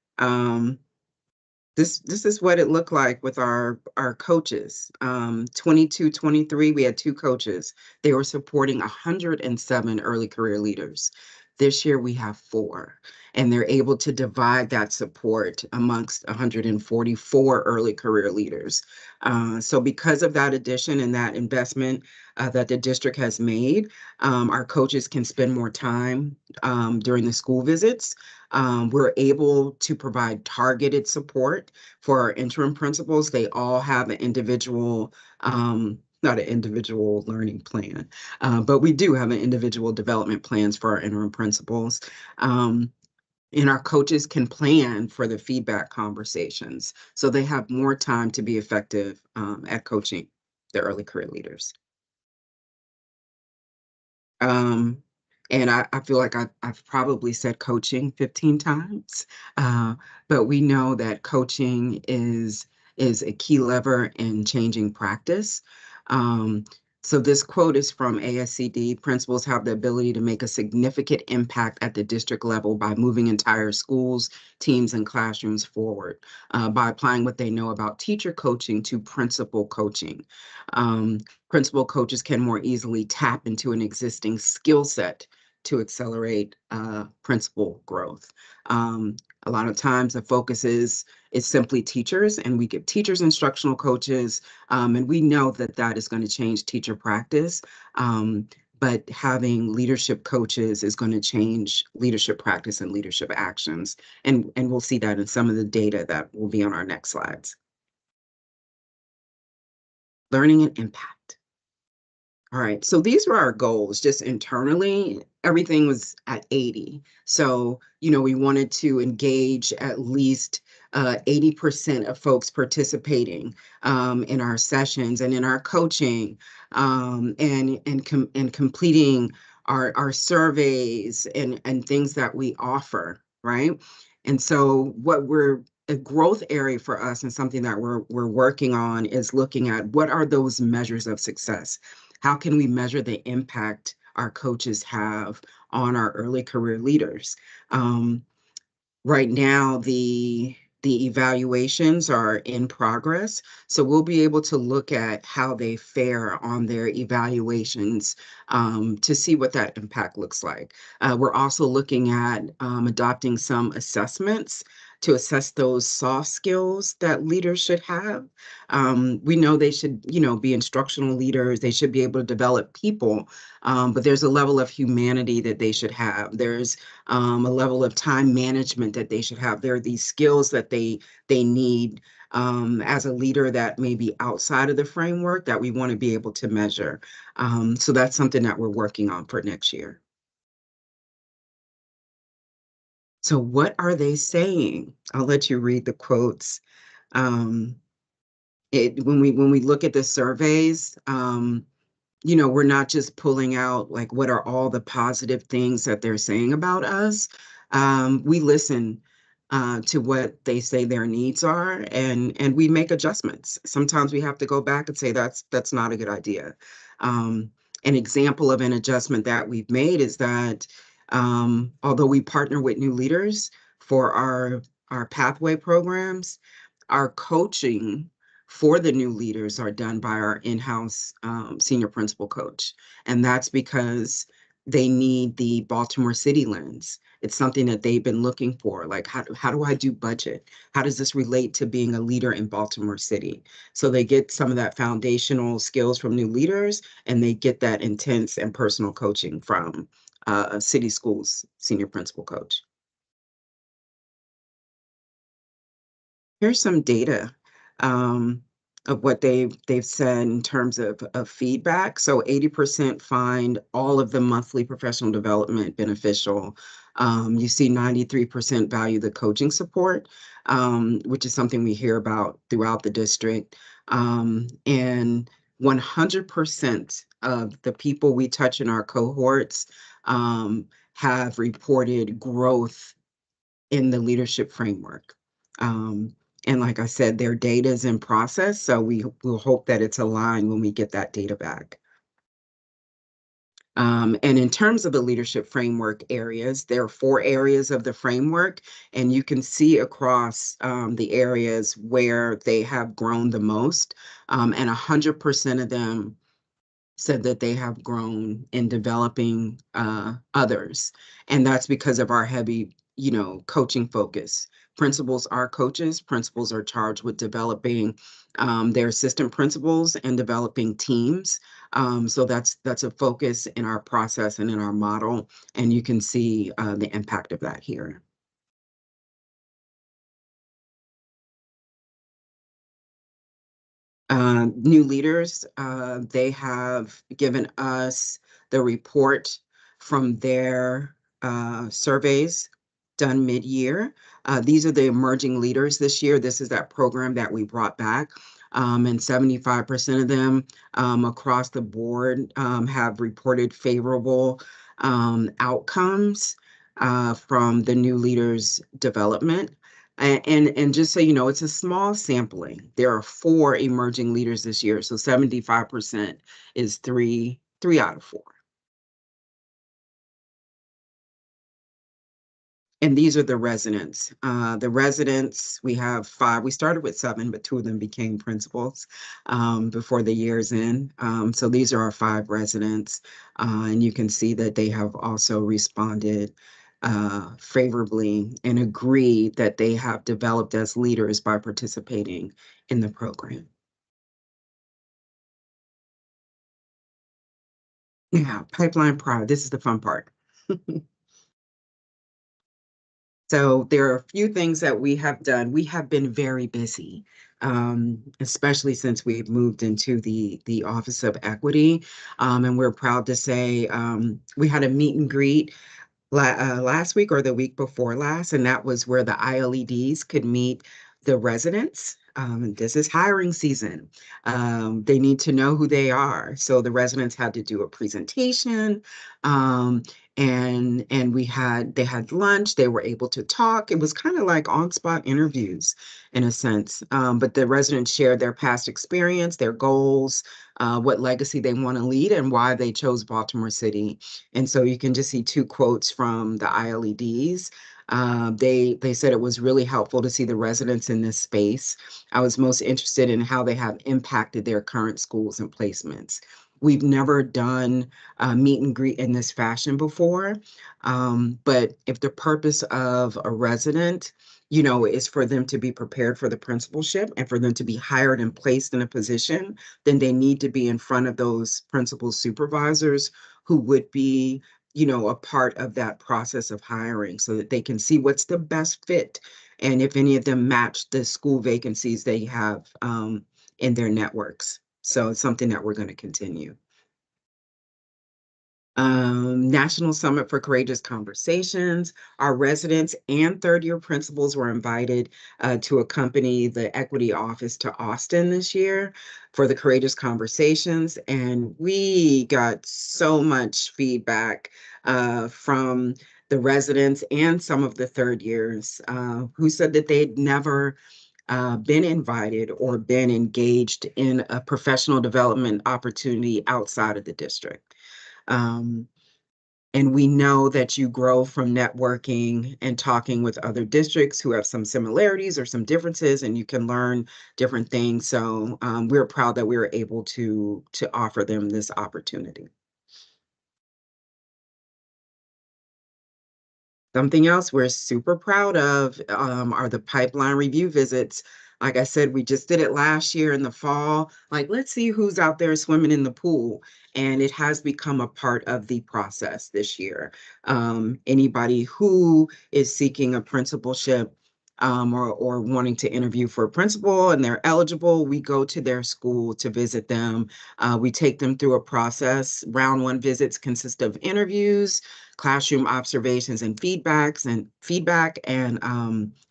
This is what it looked like with our coaches. 22, 23, we had 2 coaches. They were supporting 107 early career leaders. This year we have 4, and they're able to divide that support amongst 144 early career leaders. So because of that addition and that investment that the district has made, our coaches can spend more time during the school visits. We're able to provide targeted support for our interim principals. They all have an individual, not an individual learning plan, but we do have an individual development plans for our interim principals. And our coaches can plan for the feedback conversations, so they have more time to be effective at coaching the early career leaders. And I feel like I've probably said coaching 15 times, but we know that coaching is a key lever in changing practice. So this quote is from ASCD: principals have the ability to make a significant impact at the district level by moving entire schools, teams, and classrooms forward, by applying what they know about teacher coaching to principal coaching. Principal coaches can more easily tap into an existing skill set to accelerate principal growth. A lot of times the focus is simply teachers, and we give teachers instructional coaches, and we know that that is going to change teacher practice. But having leadership coaches is going to change leadership practice and leadership actions. And we'll see that in some of the data that will be on our next slides. Learning and impact. All right, so these were our goals just internally. Everything was at 80. So, you know, we wanted to engage at least 80% of folks participating in our sessions and in our coaching, and completing our surveys and things that we offer, right? And so a growth area for us and something that we're working on is looking at what are those measures of success. How can we measure the impact our coaches have on our early career leaders? Right now, the The evaluations are in progress, so we'll be able to look at how they fare on their evaluations to see what that impact looks like. We're also looking at adopting some assessments to assess those soft skills that leaders should have. We know they should, be instructional leaders. They should be able to develop people, but there's a level of humanity that they should have. There's a level of time management that they should have. There are these skills that they need as a leader that may be outside of the framework that we want to be able to measure. So that's something that we're working on for next year. So what are they saying? I'll let you read the quotes. When we look at the surveys, we're not just pulling out like what are all the positive things that they're saying about us. We listen to what they say their needs are, and we make adjustments. Sometimes we have to go back and say that's not a good idea. An example of an adjustment that we've made is that although we partner with new leaders for our pathway programs, our coaching for the new leaders are done by our in-house senior principal coach. And that's because they need the Baltimore City lens. It's something that they've been looking for. Like, how do I do budget? How does this relate to being a leader in Baltimore City? So they get some of that foundational skills from new leaders, and they get that intense and personal coaching from City Schools senior principal coach. Here's some data of what they've said in terms of feedback. So 80% find all of the monthly professional development beneficial. You see 93% value the coaching support, which is something we hear about throughout the district. And 100% of the people we touch in our cohorts have reported growth in the leadership framework. And like I said, their data is in process, so we will hope that it's aligned when we get that data back. And in terms of the leadership framework areas, there are 4 areas of the framework, and you can see across the areas where they have grown the most, and 100% of them said that they have grown in developing others. And that's because of our heavy, coaching focus. Principals are coaches. Principals are charged with developing their assistant principals and developing teams. So that's a focus in our process and in our model. And you can see the impact of that here. New leaders, they have given us the report from their surveys done mid-year. These are the emerging leaders this year. This is that program that we brought back. And 75% of them across the board have reported favorable outcomes from the new leaders' development. And just so you know, it's a small sampling. There are 4 emerging leaders this year, so 75% is 3 out of 4. And these are the residents. The residents, we have 5. We started with 7, but 2 of them became principals before the year's end. So these are our 5 residents. And you can see that they have also responded favorably and agree that they have developed as leaders by participating in the program. Now, pipeline pride, this is the fun part. So there are a few things that we have done. We have been very busy, especially since we've moved into the Office of Equity. And we're proud to say we had a meet and greet last week or the week before last, and that was where the ILEDs could meet the residents. This is hiring season. They need to know who they are. So the residents had to do a presentation, and they had lunch, they were able to talk. It was kind of like on-spot interviews in a sense. But the residents shared their past experience, their goals, what legacy they want to lead, and why they chose Baltimore City. And so you can just see two quotes from the ILEDs. They said it was really helpful to see the residents in this space. I was most interested in how they have impacted their current schools and placements. We've never done meet and greet in this fashion before, but if the purpose of a resident, is for them to be prepared for the principalship and for them to be hired and placed in a position, then they need to be in front of those principal supervisors who would be a part of that process of hiring so that they can see what's the best fit and if any of them match the school vacancies they have in their networks. So it's something that we're going to continue. National Summit for Courageous Conversations. Our residents and third-year principals were invited to accompany the Equity Office to Austin this year for the Courageous Conversations. And we got so much feedback from the residents and some of the third years who said that they'd never been invited or been engaged in a professional development opportunity outside of the district. And we know that you grow from networking and talking with other districts who have some similarities or some differences, and you can learn different things. So we're proud that we were able to offer them this opportunity. Something else we're super proud of are the pipeline review visits. Like I said, we just did it last year in the fall. Like, let's see who's out there swimming in the pool. And it has become a part of the process this year. Anybody who is seeking a principalship or wanting to interview for a principal and they're eligible, we go to their school to visit them. We take them through a process. Round one visits consist of interviews, classroom observations and feedback, and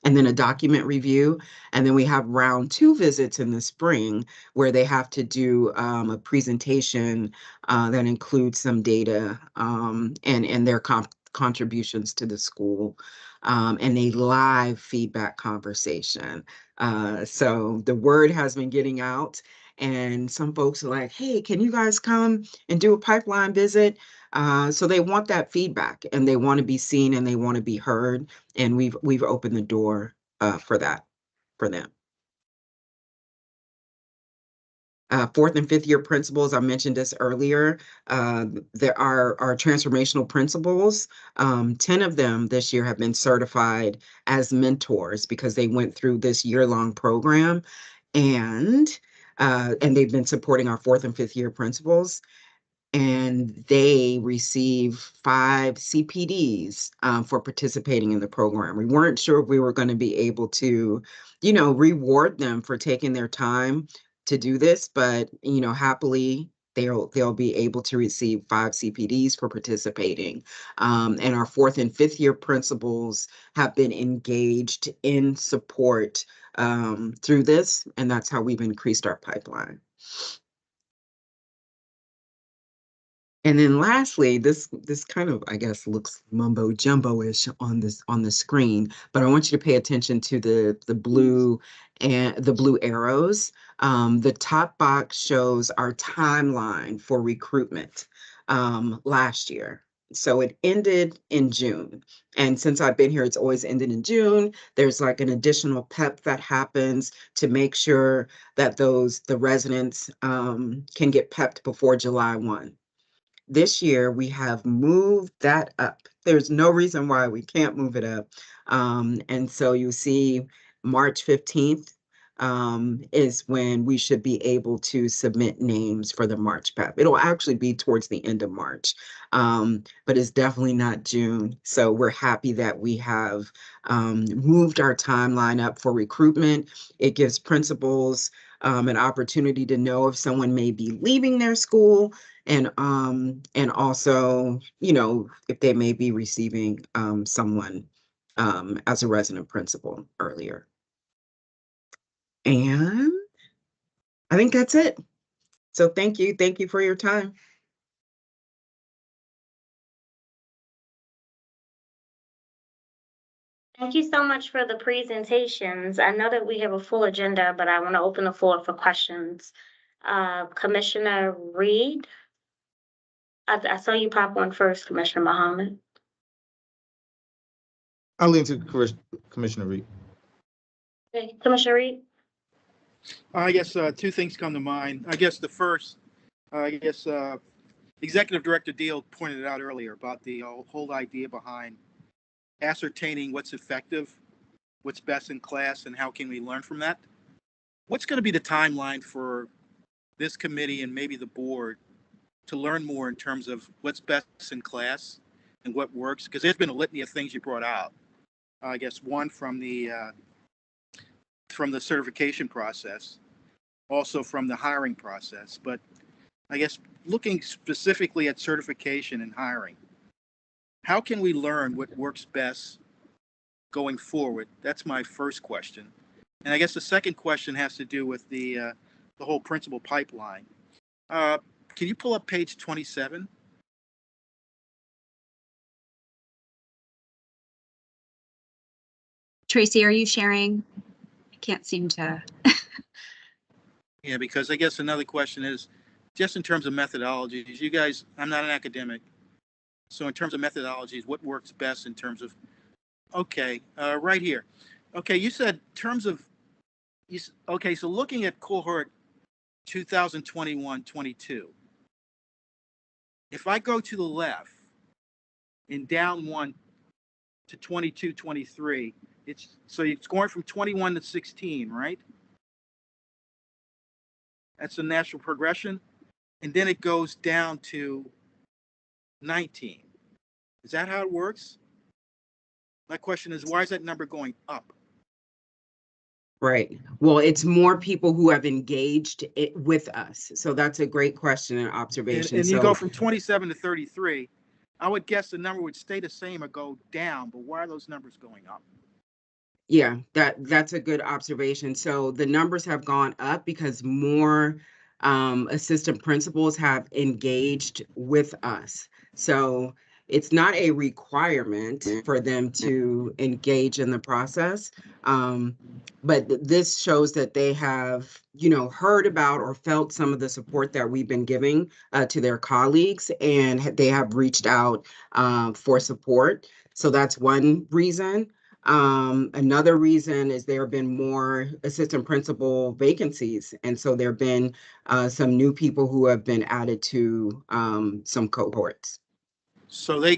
then a document review. And then we have round two visits in the spring where they have to do a presentation that includes some data and their contributions to the school, and a live feedback conversation. So the word has been getting out, and some folks are like, hey, can you guys come and do a pipeline visit? So they want that feedback and they want to be seen and they want to be heard. And we've opened the door for that for them. Fourth and fifth year principals, I mentioned this earlier. There are transformational principals. 10 of them this year have been certified as mentors because they went through this year-long program, and they've been supporting our fourth and fifth year principals. And they receive 5 CPDs for participating in the program. We weren't sure if we were going to be able to, reward them for taking their time to do this, but happily they'll be able to receive 5 CPDs for participating. And our fourth and fifth year principals have been engaged in support through this, and that's how we've increased our pipeline. And then lastly, this kind of, I guess, looks mumbo jumbo-ish on the screen, but I want you to pay attention to the blue and the blue arrows. The top box shows our timeline for recruitment last year. So it ended in June. And since I've been here, it's always ended in June. There's like an additional PEP that happens to make sure that the residents can get PEP'd before July 1. This year, we have moved that up. There's no reason why we can't move it up. And so you see March 15th is when we should be able to submit names for the March PEP. It'll actually be towards the end of March, but it's definitely not June. So we're happy that we have moved our timeline up for recruitment. It gives principals an opportunity to know if someone may be leaving their school, and also, if they may be receiving someone as a resident principal earlier. And I think that's it. So thank you for your time. Thank you so much for the presentations. I know that we have a full agenda, but I want to open the floor for questions. Commissioner Reed? I saw you pop on first, Commissioner Muhammad. I'll lean to Commissioner Reed. Okay, Commissioner Reed? I guess two things come to mind. I guess the first, Executive Director Deal pointed it out earlier about the whole idea behind ascertaining what's effective, what's best in class, and how can we learn from that. What's going to be the timeline for this committee and maybe the board to learn more in terms of what's best in class and what works? Because there's been a litany of things you brought out. I guess one from the certification process, also from the hiring process. But I guess looking specifically at certification and hiring, how can we learn what works best going forward? That's my first question. And I guess the second question has to do with the whole principal pipeline. Can you pull up page 27? Tracy, are you sharing? I can't seem to. Yeah, because I guess another question is just in terms of methodologies, you guys, I'm not an academic. So in terms of methodologies, what works best in terms of, okay, right here. Okay, you said terms of, okay, so looking at cohort 2021-22, if I go to the left in down one to 22-23, it's going from 21 to 16, right? That's a natural progression. And then it goes down to 19. Is that how it works? My question is, why is that number going up? Right. Well, it's more people who have engaged it with us. So that's a great question and observation. And you go from 27 to 33. I would guess the number would stay the same or go down, but why are those numbers going up? Yeah, that's a good observation. So the numbers have gone up because more assistant principals have engaged with us. So it's not a requirement for them to engage in the process. But this shows that they have, heard about or felt some of the support that we've been giving to their colleagues, and they have reached out for support. So that's one reason. Another reason is there have been more assistant principal vacancies. And so there have been some new people who have been added to some cohorts. So they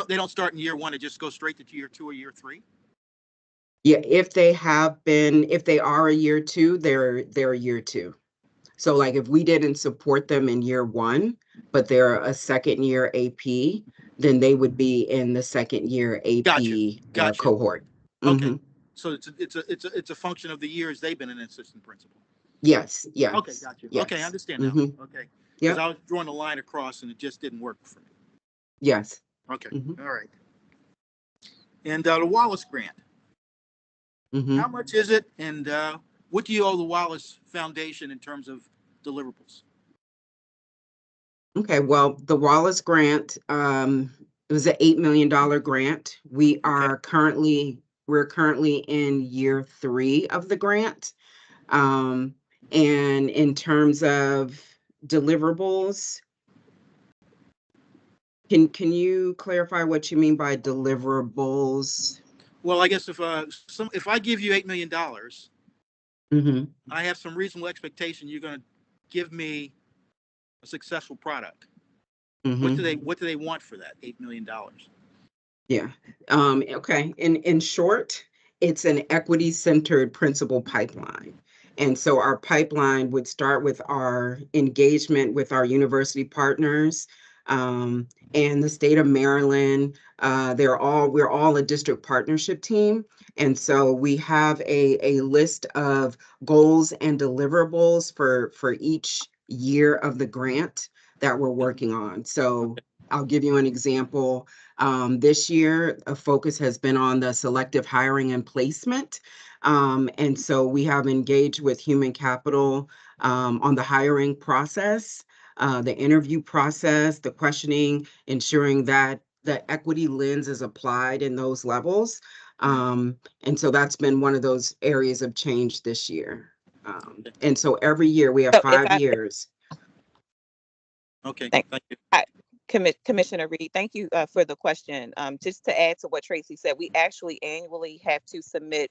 don't start in year one, it just goes straight to year 2 or year 3? Yeah, if they are a year 2, they're a year 2. So like if we didn't support them in year 1, but they're a second year AP, then they would be in the second year AP Gotcha. Cohort. Okay. Mm-hmm. So it's a function of the years they've been an assistant principal. Yes. Okay, gotcha. Yes. Okay, I understand now. Mm-hmm. Okay. Yeah. Because I was drawing a line across and it just didn't work for me. Yes. Okay. Mm-hmm. All right. And the Wallace grant. Mm-hmm. How much is it, and what do you owe the Wallace Foundation in terms of deliverables? Okay, well, the Wallace grant, it was an $8 million grant. We're currently in year 3 of the grant. And in terms of deliverables, can you clarify what you mean by deliverables? Well, I guess if I give you $8 million, Mm-hmm. I have some reasonable expectation you're going to give me a successful product. Mm-hmm. What do they want for that $8 million? Yeah. Okay. In short, it's an equity-centered principal pipeline. And so our pipeline would start with our engagement with our university partners and the state of Maryland. We're all a district partnership team. And so we have a list of goals and deliverables for each year of the grant that we're working on. So I'll give you an example. This year, a focus has been on the selective hiring and placement. And so we have engaged with human capital on the hiring process, the interview process, the questioning, ensuring that the equity lens is applied in those levels. And so that's been one of those areas of change this year. And so every year we have So if 5 I years. Okay, thank, thank you. Commissioner Reed, thank you for the question. Just to add to what Tracy said, we actually annually have to submit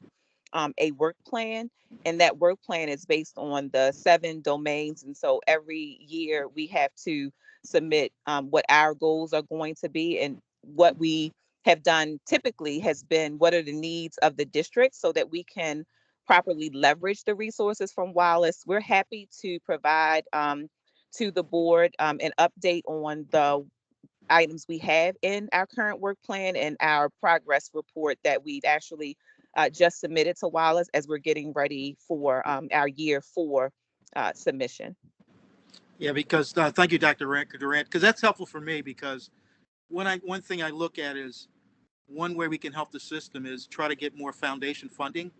a work plan, and that work plan is based on the 7 domains. And so every year we have to submit what our goals are going to be, and what we have done typically has been what are the needs of the district so that we can properly leverage the resources from Wallace. We're happy to provide to the board an update on the items we have in our current work plan and our progress report that we've actually just submitted to Wallace as we're getting ready for our year 4 submission. Yeah, because thank you, Dr. Durant, because that's helpful for me, because one thing I look at is one way we can help the system is try to get more foundation funding.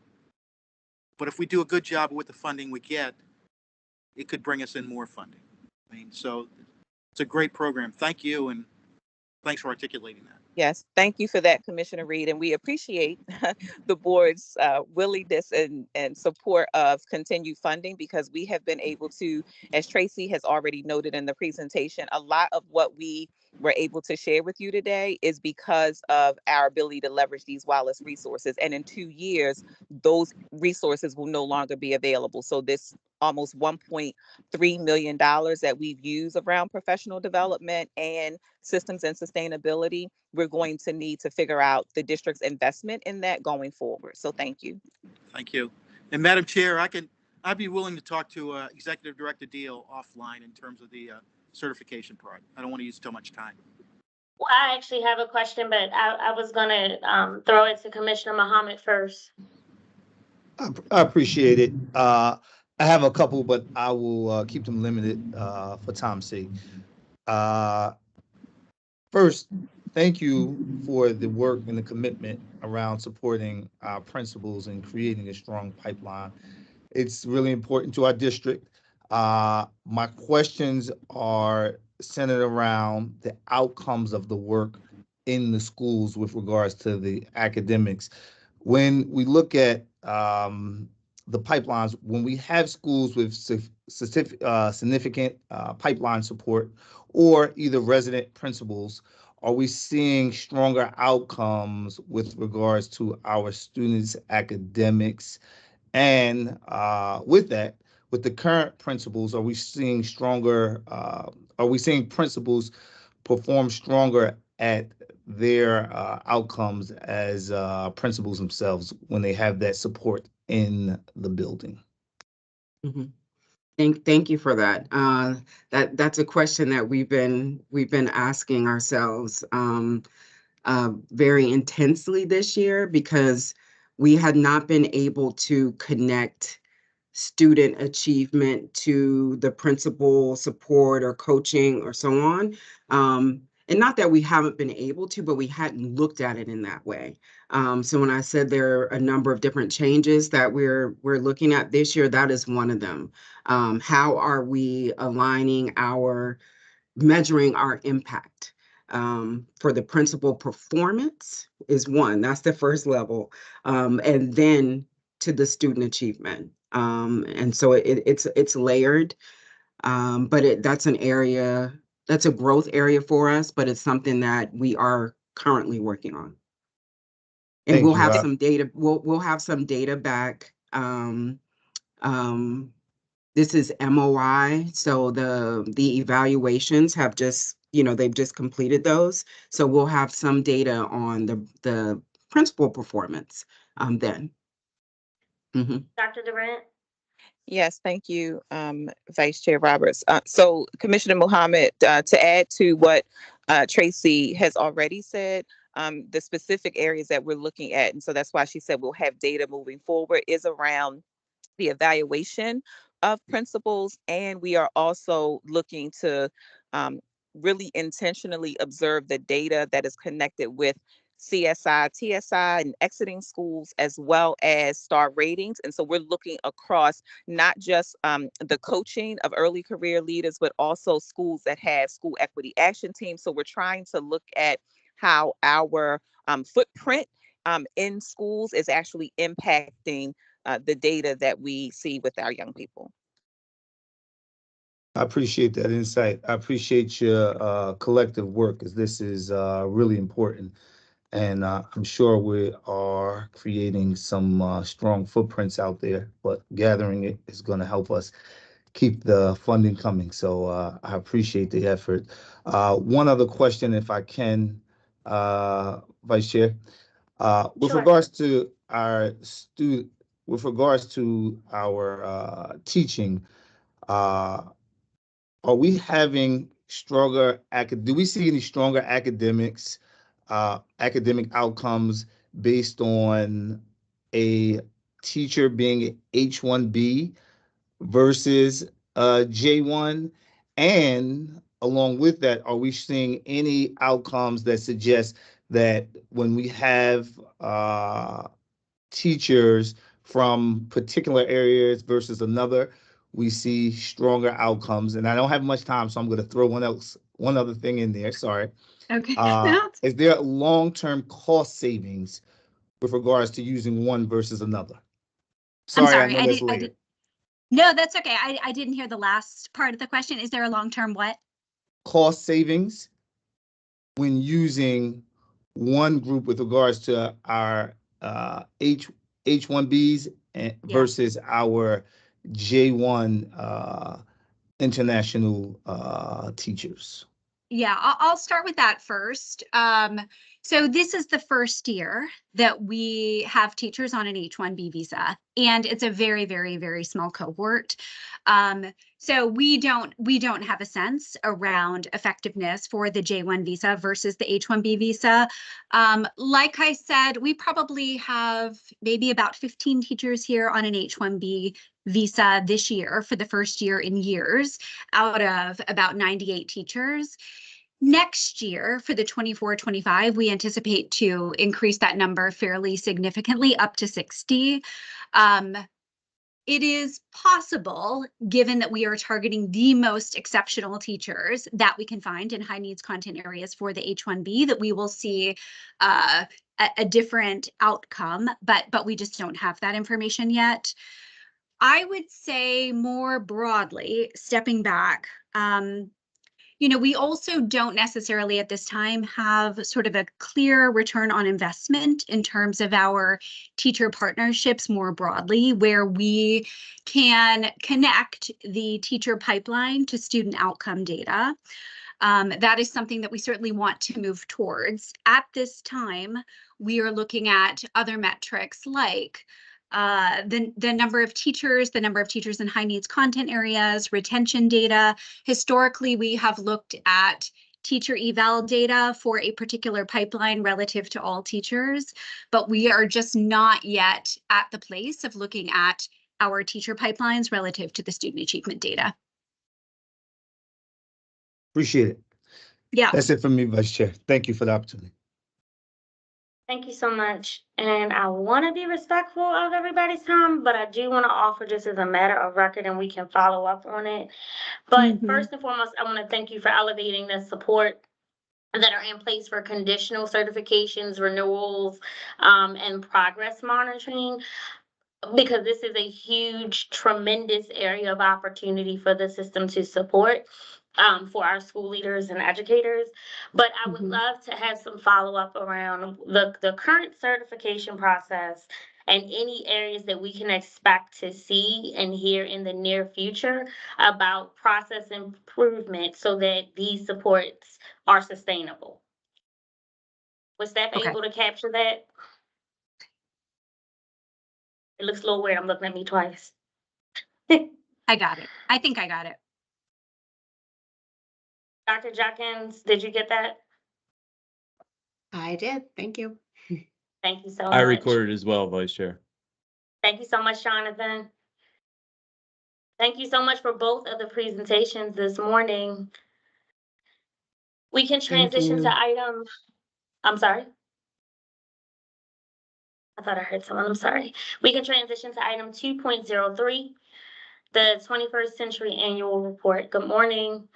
But if we do a good job with the funding we get, it could bring us in more funding. I mean, so it's a great program. Thank you, and thanks for articulating that. Yes, thank you for that, Commissioner Reed, and we appreciate the board's willingness and support of continued funding, because we have been able to, as Tracy has already noted in the presentation, a lot of what we were able to share with you today is because of our ability to leverage these Wallace resources. And in 2 years, those resources will no longer be available. So this almost $1.3 million that we've used around professional development and systems and sustainability, we're going to need to figure out the district's investment in that going forward. So thank you. Thank you. And Madam Chair, I'd be willing to talk to Executive Director Deal offline in terms of the certification part. I don't want to use too much time. Well, I actually have a question, but I was gonna throw it to Commissioner Muhammad first. I appreciate it. I have a couple, but I will keep them limited for time's sake. First, thank you for the work and the commitment around supporting our principals and creating a strong pipeline. It's really important to our district. My questions are centered around the outcomes of the work in the schools with regards to the academics. When we look at the pipelines, when we have schools with significant pipeline support, or either resident principals, are we seeing stronger outcomes with regards to our students' academics? And with that, with the current principals, are we seeing principals perform stronger at their outcomes as principals themselves when they have that support in the building? Mm-hmm. Thank you for that. That's a question that we've been asking ourselves very intensely this year, because we had not been able to connect student achievement to the principal support or coaching or so on. And not that we haven't been able to, but we hadn't looked at it in that way. So when I said there are a number of different changes that we're looking at this year, that is one of them. How are we measuring our impact? For the principal performance is one, that's the first level. And then to the student achievement. And so it's layered, but that's an area, that's a growth area for us, but it's something that we are currently working on. And Thank we'll you. have some data, we'll have some data back. This is MOI, so the evaluations have just, they've just completed those. So we'll have some data on the principal performance then. Mm-hmm. Dr. Durant? Yes, thank you, Vice Chair Roberts. So Commissioner Muhammad, to add to what Tracy has already said, the specific areas that we're looking at, and so that's why she said we'll have data moving forward, is around the evaluation of principals. And we are also looking to really intentionally observe the data that is connected with CSI, TSI, and exiting schools, as well as star ratings. And so we're looking across not just the coaching of early career leaders, but also schools that have school equity action teams. So we're trying to look at how our footprint in schools is actually impacting the data that we see with our young people. I appreciate that insight. I appreciate your collective work, as this is really important. And I'm sure we are creating some strong footprints out there, but gathering it is going to help us keep the funding coming. So I appreciate the effort. One other question, if I can, Vice Chair, with Sure. regards to our teaching, are we having do we see any stronger academic outcomes based on a teacher being H-1B versus J-1? And along with that, are we seeing any outcomes that suggest that when we have teachers from particular areas versus another, we see stronger outcomes? And I don't have much time, so I'm going to throw one other thing in there. Sorry. Okay. Is there long-term cost savings with regards to using one versus another? I'm Sorry, sorry. I know that's later. No, that's okay. I didn't hear the last part of the question. Is there a long-term what? Cost savings when using one group with regards to our H-1Bs versus our J-1 international teachers. Yeah, I'll start with that first. So this is the first year that we have teachers on an H-1B visa, and it's a very, very, very small cohort. So we don't have a sense around effectiveness for the J-1 visa versus the H-1B visa. Like I said, we probably have maybe about 15 teachers here on an H-1B visa this year for the first year in years out of about 98 teachers. Next year, for the 24-25, we anticipate to increase that number fairly significantly up to 60. It is possible, given that we are targeting the most exceptional teachers that we can find in high needs content areas for the H-1B, that we will see a different outcome, but we just don't have that information yet. I would say more broadly, stepping back, we also don't necessarily at this time have sort of a clear return on investment in terms of our teacher partnerships more broadly, where we can connect the teacher pipeline to student outcome data. That is something that we certainly want to move towards. At this time, we are looking at other metrics like the number of teachers in high needs content areas, retention data. Historically, we have looked at teacher eval data for a particular pipeline relative to all teachers, but we are just not yet at the place of looking at our teacher pipelines relative to the student achievement data. Appreciate it. Yeah. That's it from me, Vice Chair. Thank you for the opportunity. Thank you so much. And I want to be respectful of everybody's time, but I do want to offer just as a matter of record, and we can follow up on it. But first and foremost, I want to thank you for elevating the support that are in place for conditional certifications, renewals, and progress monitoring, because this is a huge, tremendous area of opportunity for the system to support. For our school leaders and educators, but I would love to have some follow-up around the current certification process and any areas that we can expect to see and hear in the near future about process improvement so that these supports are sustainable. Was staff able to capture that? It looks a little weird. I'm looking at me twice. I got it. I think I got it. Dr. Jenkins, did you get that? I did. Thank you. Thank you so much. I recorded as well, Vice Chair. Thank you so much, Jonathan. Thank you so much for both of the presentations this morning. We can transition to item, I'm sorry. I thought I heard someone, I'm sorry. We can transition to item 2.03, the 21st Century Annual Report. Good morning.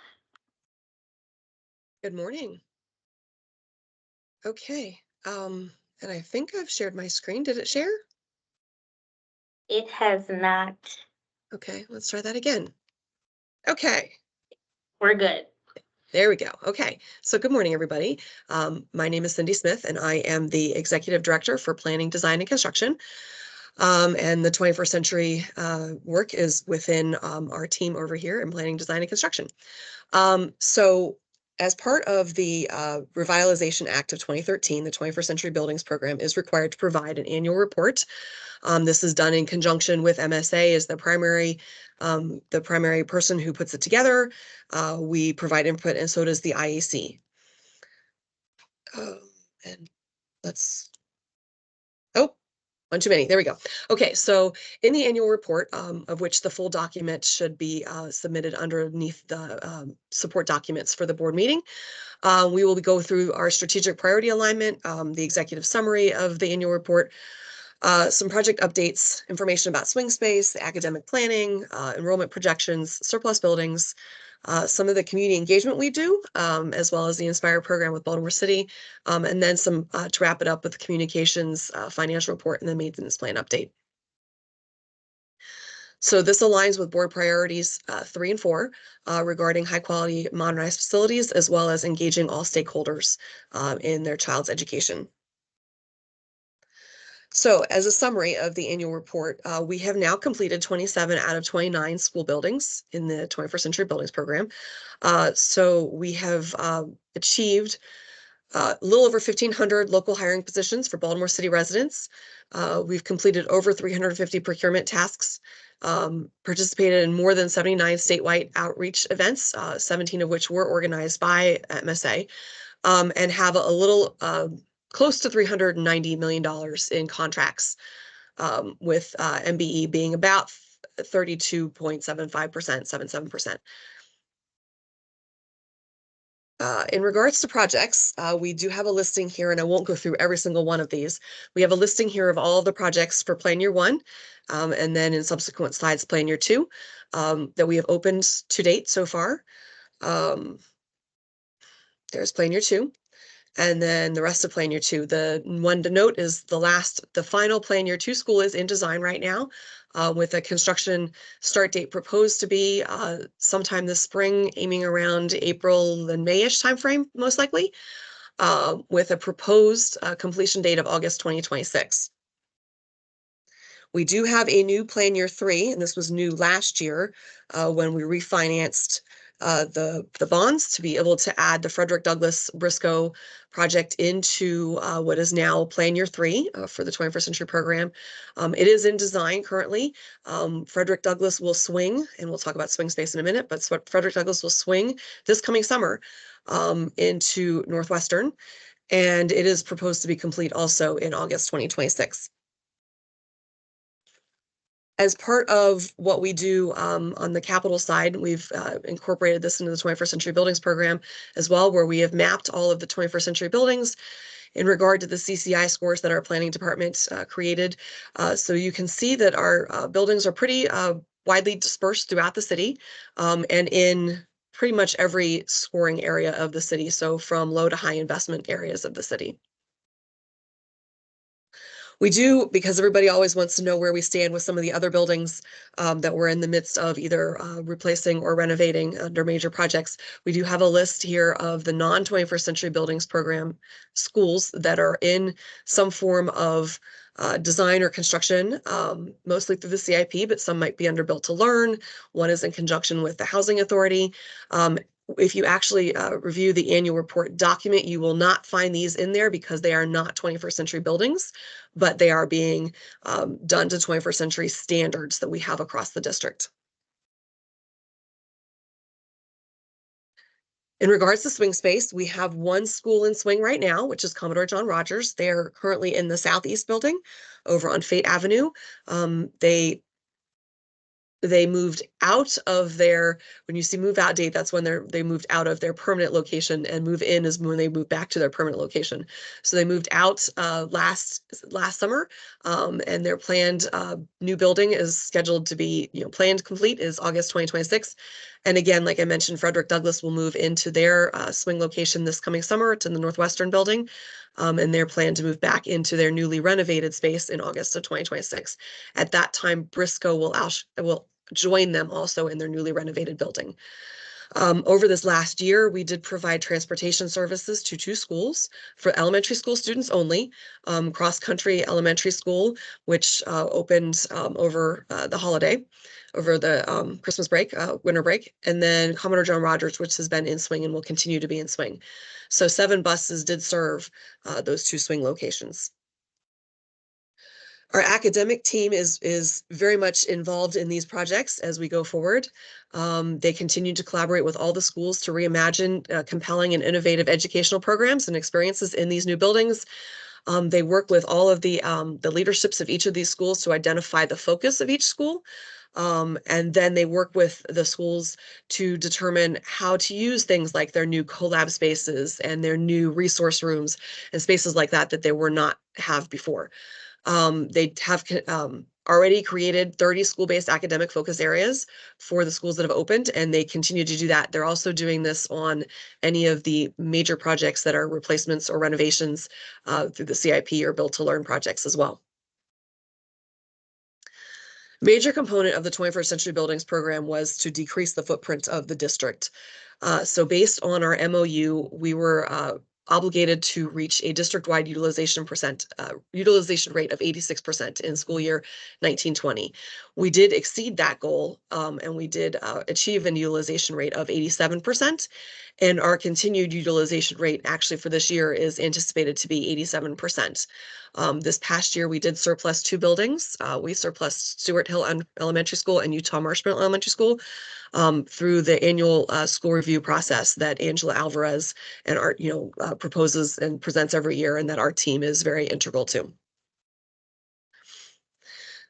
Good morning. Okay, and I think I've shared my screen. Did it share? It has not. Okay, let's try that again. Okay, We're good. there we go. Okay, so good morning, everybody. My name is Cindy Smith, and I am the Executive Director for Planning, Design, and Construction. And the 21st Century work is within our team over here in Planning, Design, and Construction. So as part of the Revitalization Act of 2013, the 21st Century Buildings Program is required to provide an annual report. This is done in conjunction with MSA as the primary person who puts it together. We provide input, and so does the IAC. And let's, oh, one too many. There we go. Okay, so in the annual report, of which the full document should be submitted underneath the support documents for the board meeting, we will go through our strategic priority alignment, the executive summary of the annual report, some project updates, information about swing space, academic planning, enrollment projections, surplus buildings, some of the community engagement we do, as well as the Inspire program with Baltimore City, and then some to wrap it up with the communications financial report and the maintenance plan update. So this aligns with board priorities 3 and 4 regarding high quality modernized facilities, as well as engaging all stakeholders in their child's education. So as a summary of the annual report, we have now completed 27 out of 29 school buildings in the 21st Century Buildings Program. So we have achieved a little over 1,500 local hiring positions for Baltimore City residents. We've completed over 350 procurement tasks, participated in more than 79 statewide outreach events, 17 of which were organized by MSA, and have a little close to $390 million in contracts, with MBE being about 32.75%, 77%. In regards to projects, we do have a listing here, and I won't go through every single one of these. We have a listing here of all of the projects for Plan Year 1, and then in subsequent slides, Plan Year 2, that we have opened to date so far. There's Plan Year 2. And then the rest of Plan Year 2. The one to note is the final Plan Year 2 school is in design right now, with a construction start date proposed to be sometime this spring, aiming around April and May-ish timeframe, most likely, with a proposed completion date of August 2026. We do have a new Plan Year 3, and this was new last year when we refinanced the bonds to be able to add the Frederick Douglass Briscoe project into what is now Plan Year 3 for the 21st Century Program. It is in design currently. Frederick Douglass will swing, and we'll talk about swing space in a minute, but Frederick Douglass will swing this coming summer into Northwestern, and it is proposed to be complete also in August 2026. As part of what we do on the capital side, we've incorporated this into the 21st Century Buildings Program as well, where we have mapped all of the 21st Century buildings in regard to the CCI scores that our planning department created. So you can see that our buildings are pretty widely dispersed throughout the city, and in pretty much every scoring area of the city, so from low to high investment areas of the city. We do, because everybody always wants to know where we stand with some of the other buildings that we're in the midst of either replacing or renovating under major projects. We do have a list here of the non-21st Century Buildings Program schools that are in some form of design or construction, mostly through the CIP, but some might be under Built to Learn. One is in conjunction with the Housing Authority. If you actually review the annual report document, you will not find these in there because they are not 21st century buildings, but they are being done to 21st century standards that we have across the district. In regards to swing space, we have one school in swing right now, which is Commodore John Rogers. They're currently in the Southeast building over on Fate Avenue. They moved out of their, when you see move out date, that's when they moved out of their permanent location, and move in is when they move back to their permanent location. So they moved out last summer, and their planned new building is scheduled to be, planned complete is August 2026. And again, like I mentioned, Frederick Douglass will move into their swing location this coming summer. It's in the Northwestern building. And their plan to move back into their newly renovated space in August of 2026. At that time, Briscoe will join them also in their newly renovated building. Over this last year, we did provide transportation services to 2 schools for elementary school students only. Cross Country Elementary School, which opened over the holiday, over the Christmas break, winter break, and then Commodore John Rogers, which has been in swing and will continue to be in swing. So 7 buses did serve those 2 swing locations. Our academic team is very much involved in these projects as we go forward. They continue to collaborate with all the schools to reimagine compelling and innovative educational programs and experiences in these new buildings. They work with all of the leaderships of each of these schools to identify the focus of each school. And then they work with the schools to determine how to use things like their new collab spaces and their new resource rooms and spaces like that they were not have before. They have already created 30 school-based academic focus areas for the schools that have opened, and they continue to do that. They're also doing this on any of the major projects that are replacements or renovations through the CIP or Build to Learn projects as well. Major component of the 21st Century Buildings program was to decrease the footprint of the district. So based on our MOU, we were obligated to reach a district-wide utilization rate of 86% in school year 1920. We did exceed that goal, and we did achieve a utilization rate of 87%. And our continued utilization rate actually for this year is anticipated to be 87%. This past year, we did surplus 2 buildings. We surplused Stewart Hill Elementary School and Utah Marshmallow Elementary School through the annual school review process that Angela Alvarez and Art, proposes and presents every year, and that our team is very integral to.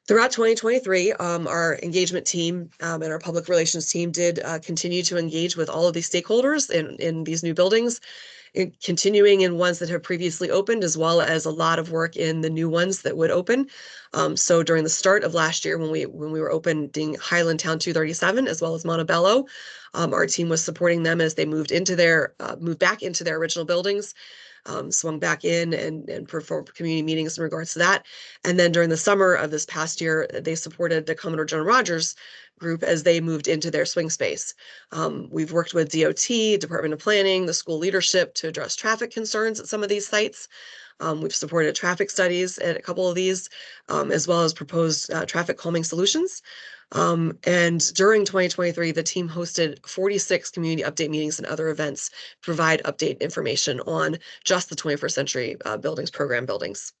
Throughout 2023, our engagement team and our public relations team did continue to engage with all of these stakeholders in these new buildings, continuing in ones that have previously opened, as well as a lot of work in the new ones that would open. So during the start of last year, when we were opening Highland Town 237 as well as Montebello, our team was supporting them as they moved back into their original buildings. Swung back in and performed community meetings in regards to that. And then during the summer of this past year, they supported the Commodore John Rogers group as they moved into their swing space. We've worked with DOT, Department of Planning, the school leadership to address traffic concerns at some of these sites. We've supported traffic studies at a couple of these, as well as proposed traffic calming solutions. And during 2023, the team hosted 46 community update meetings and other events to provide update information on just the 21st Century Buildings program buildings.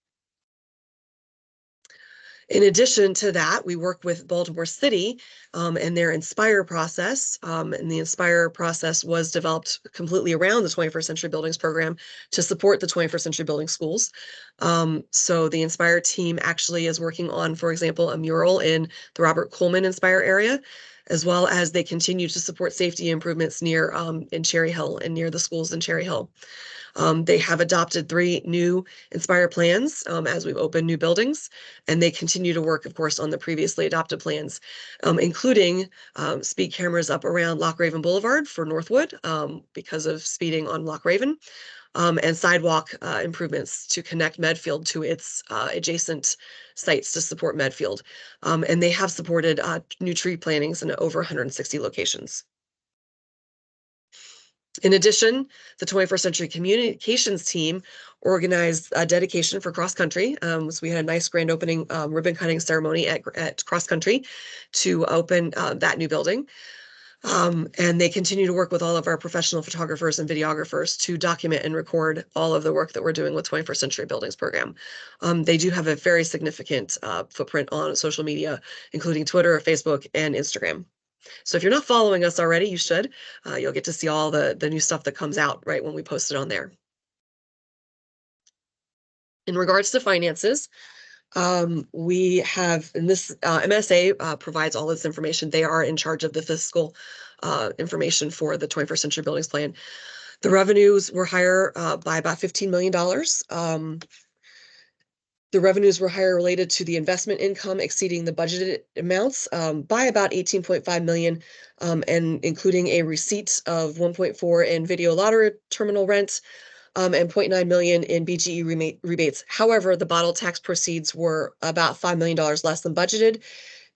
In addition to that, we work with Baltimore City and their Inspire process. And the Inspire process was developed completely around the 21st Century Buildings program to support the 21st Century Building schools. So the Inspire team actually is working on, for example, a mural in the Robert Coleman Inspire area, as well as they continue to support safety improvements near in Cherry Hill and near the schools in Cherry Hill. They have adopted 3 new Inspire plans as we've opened new buildings, and they continue to work, of course, on the previously adopted plans, including speed cameras up around Loch Raven Boulevard for Northwood because of speeding on Loch Raven, and sidewalk improvements to connect Medfield to its adjacent sites to support Medfield. And they have supported new tree plantings in over 160 locations. In addition, the 21st Century Communications team organized a dedication for Cross Country. So we had a nice grand opening ribbon cutting ceremony at Cross Country to open that new building. And they continue to work with all of our professional photographers and videographers to document and record all of the work that we're doing with 21st Century Buildings program. They do have a very significant footprint on social media, including Twitter, Facebook, and Instagram. So if you're not following us already, you should. You'll get to see all the new stuff that comes out right when we post it on there. In regards to finances, we have, and this MSA provides all this information. They are in charge of the fiscal information for the 21st Century Buildings Plan. The revenues were higher by about $15 million. The revenues were higher related to the investment income exceeding the budgeted amounts by about 18.5 million, and including a receipt of 1.4 in video lottery terminal rent, and 0.9 million in BGE rebates. However, the bottle tax proceeds were about $5 million less than budgeted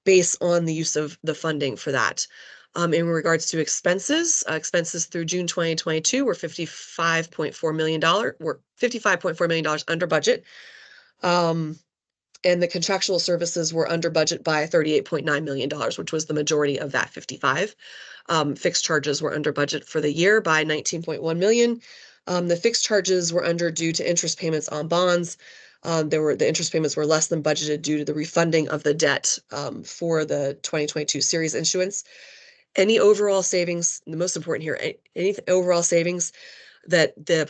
based on the use of the funding for that. In regards to expenses, expenses through June 2022 were $55.4 million, under budget. And the contractual services were under budget by $38.9 million, which was the majority of that 55. Fixed charges were under budget for the year by 19.1 million. The fixed charges were under due to interest payments on bonds. The interest payments were less than budgeted due to the refunding of the debt for the 2022 series issuance. Any overall savings, the most important here, any overall savings that the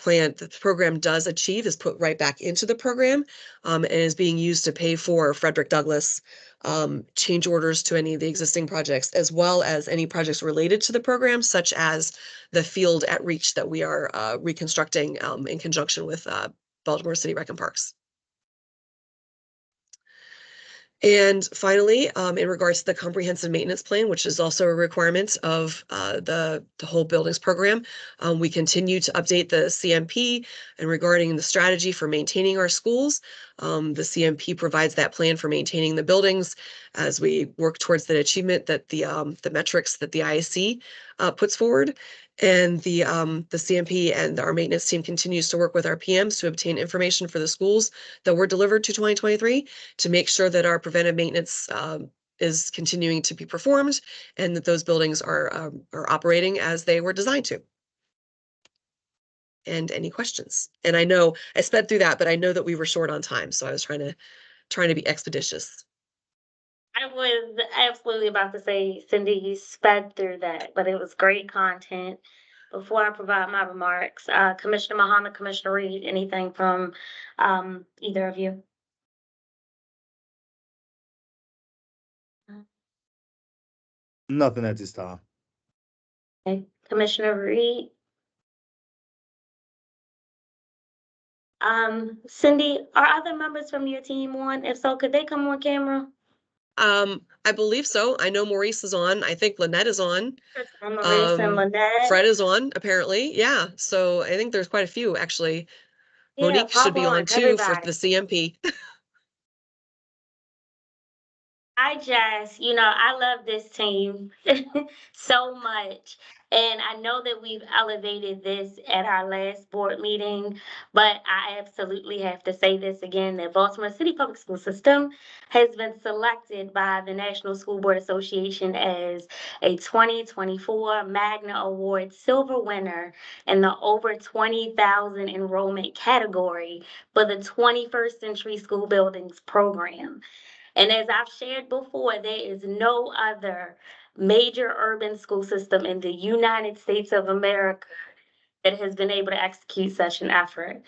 program does achieve is put right back into the program, and is being used to pay for Frederick Douglass, change orders to any of the existing projects, as well as any projects related to the program, such as the field at Reach that we are reconstructing in conjunction with Baltimore City Rec and Parks. And finally, in regards to the comprehensive maintenance plan, which is also a requirement of the whole buildings program, we continue to update the CMP and regarding the strategy for maintaining our schools. The CMP provides that plan for maintaining the buildings as we work towards that achievement that the metrics that the IAC puts forward. And the CMP and our maintenance team continues to work with our PMs to obtain information for the schools that were delivered to 2023 to make sure that our preventive maintenance is continuing to be performed and that those buildings are operating as they were designed to. And any questions? And I know I sped through that, but I know that we were short on time, so I was trying to be expeditious. I was absolutely about to say, Cindy, you sped through that, but it was great content. Before I provide my remarks, Commissioner Muhammad, Commissioner Reed, anything from either of you? Nothing at this time. Okay. Commissioner Reed? Cindy, are other members from your team on? If so, could they come on camera? I believe so. I know Maurice is on. I think Lynette is on. Maurice and Lynette. Fred is on, apparently. Yeah. So I think there's quite a few, actually. Yeah, Monique should be on too for everybody. the CMP. I love this team so much. And I know that we've elevated this at our last board meeting, but I absolutely have to say this again, that Baltimore City Public School System has been selected by the National School Board Association as a 2024 Magna Award Silver winner in the over 20,000 enrollment category for the 21st Century School Buildings Program. And as I've shared before, there is no other major urban school system in the United States of America that has been able to execute such an effort.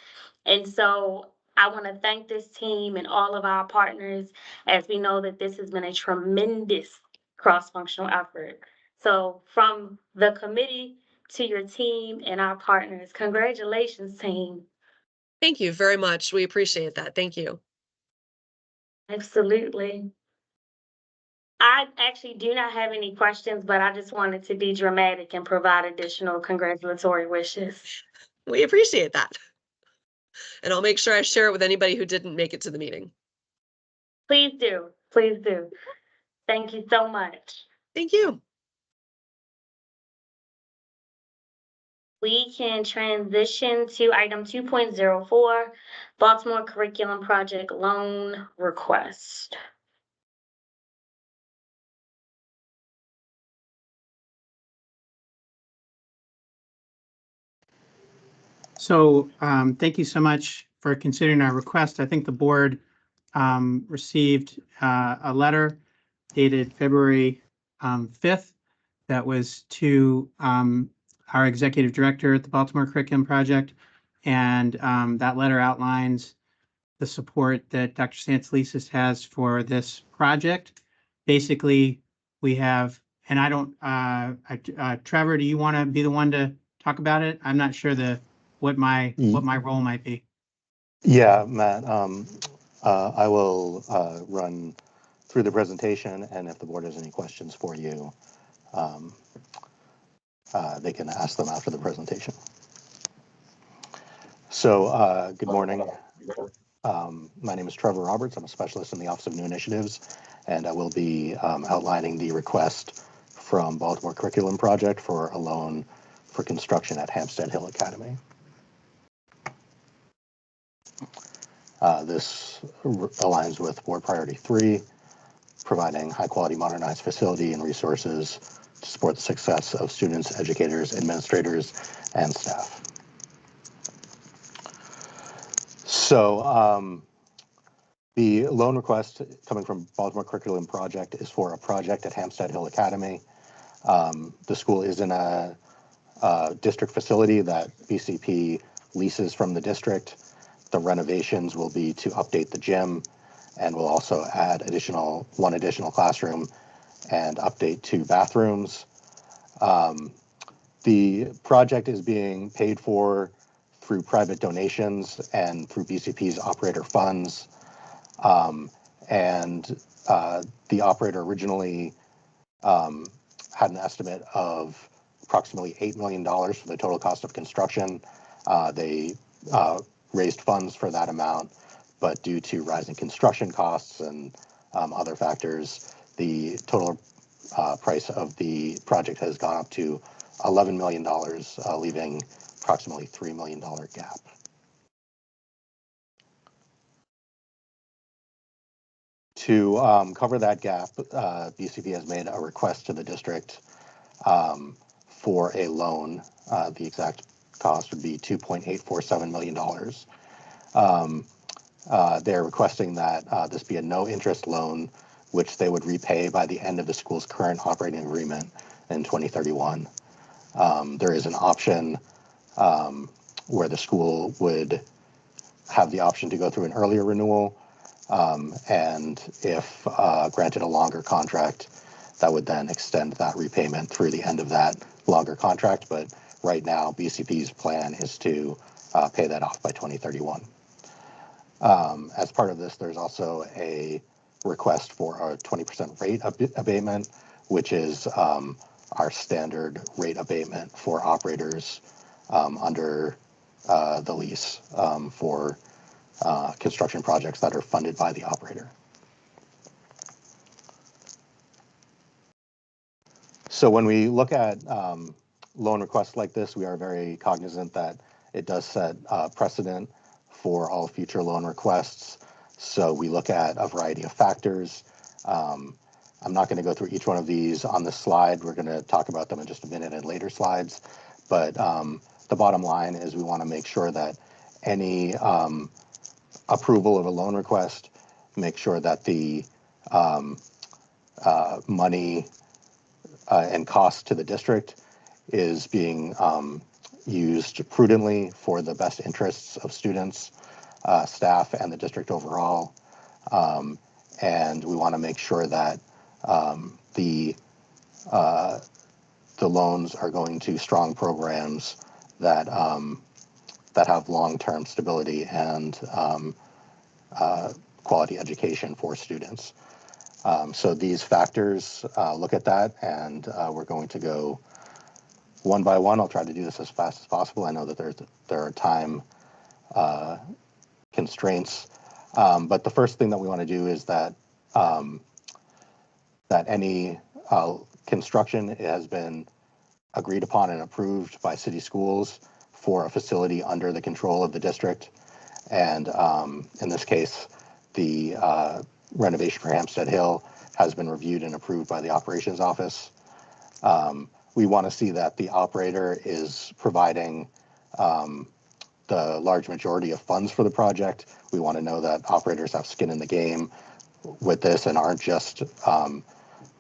And so I want to thank this team and all of our partners, as we know that this has been a tremendous cross-functional effort. So from the committee to your team and our partners, congratulations, team. Thank you very much. We appreciate that. Thank you. Absolutely. I actually do not have any questions, but I just wanted to be dramatic and provide additional congratulatory wishes. We appreciate that. And I'll make sure I share it with anybody who didn't make it to the meeting. Please do. Please do. Thank you so much. Thank you. We can transition to item 2.04, Baltimore Curriculum Project Loan Request. So thank you so much for considering our request. I think the board received a letter dated February 5th that was to our executive director at the Baltimore Curriculum Project. And that letter outlines the support that Dr. Santzelisis has for this project. Basically, we have, and I don't, Trevor, do you want to be the one to talk about it? I'm not sure what my role might be. Yeah, Matt. I will run through the presentation, and if the board has any questions for you, um, they can ask them after the presentation. So, good morning. My name is Trevor Roberts. I'm a specialist in the Office of New Initiatives, and I will be outlining the request from Baltimore Curriculum Project for a loan for construction at Hampstead Hill Academy. This aligns with Board Priority 3, providing high-quality modernized facility and resources to support the success of students, educators, administrators, and staff. So the loan request coming from Baltimore Curriculum Project is for a project at Hampstead Hill Academy. The school is in a district facility that BCP leases from the district. The renovations will be to update the gym, and we'll also add one additional classroom and update 2 bathrooms. The project is being paid for through private donations and through BCP's operator funds. The operator originally had an estimate of approximately $8 million for the total cost of construction. They raised funds for that amount, but due to rising construction costs and other factors, the total price of the project has gone up to $11 million, leaving approximately $3 million gap. To cover that gap, BCP has made a request to the district for a loan. The exact cost would be $2.847 million. They're requesting that this be a no-interest loan, which they would repay by the end of the school's current operating agreement in 2031. There is an option where the school would have the option to go through an earlier renewal, and if granted a longer contract, that would then extend that repayment through the end of that longer contract. But right now, BCP's plan is to pay that off by 2031. As part of this, there's also a request for a 20% rate abatement, which is our standard rate abatement for operators under the lease for construction projects that are funded by the operator. So when we look at loan requests like this, we are very cognizant that it does set precedent for all future loan requests. So we look at a variety of factors. I'm not going to go through each one of these on this slide. We're going to talk about them in just a minute in later slides. But the bottom line is we want to make sure that any approval of a loan request, make sure that the money and cost to the district is being used prudently for the best interests of students, staff, and the district overall. And we want to make sure that the loans are going to strong programs that that have long-term stability and quality education for students. So these factors look at that, and we're going to go one by one. I'll try to do this as fast as possible. I know that there are time constraints, but the first thing that we want to do is that that any construction has been agreed upon and approved by city schools for a facility under the control of the district. And in this case, the renovation for Hampstead Hill has been reviewed and approved by the operations office. We want to see that the operator is providing the large majority of funds for the project. We want to know that operators have skin in the game with this and aren't just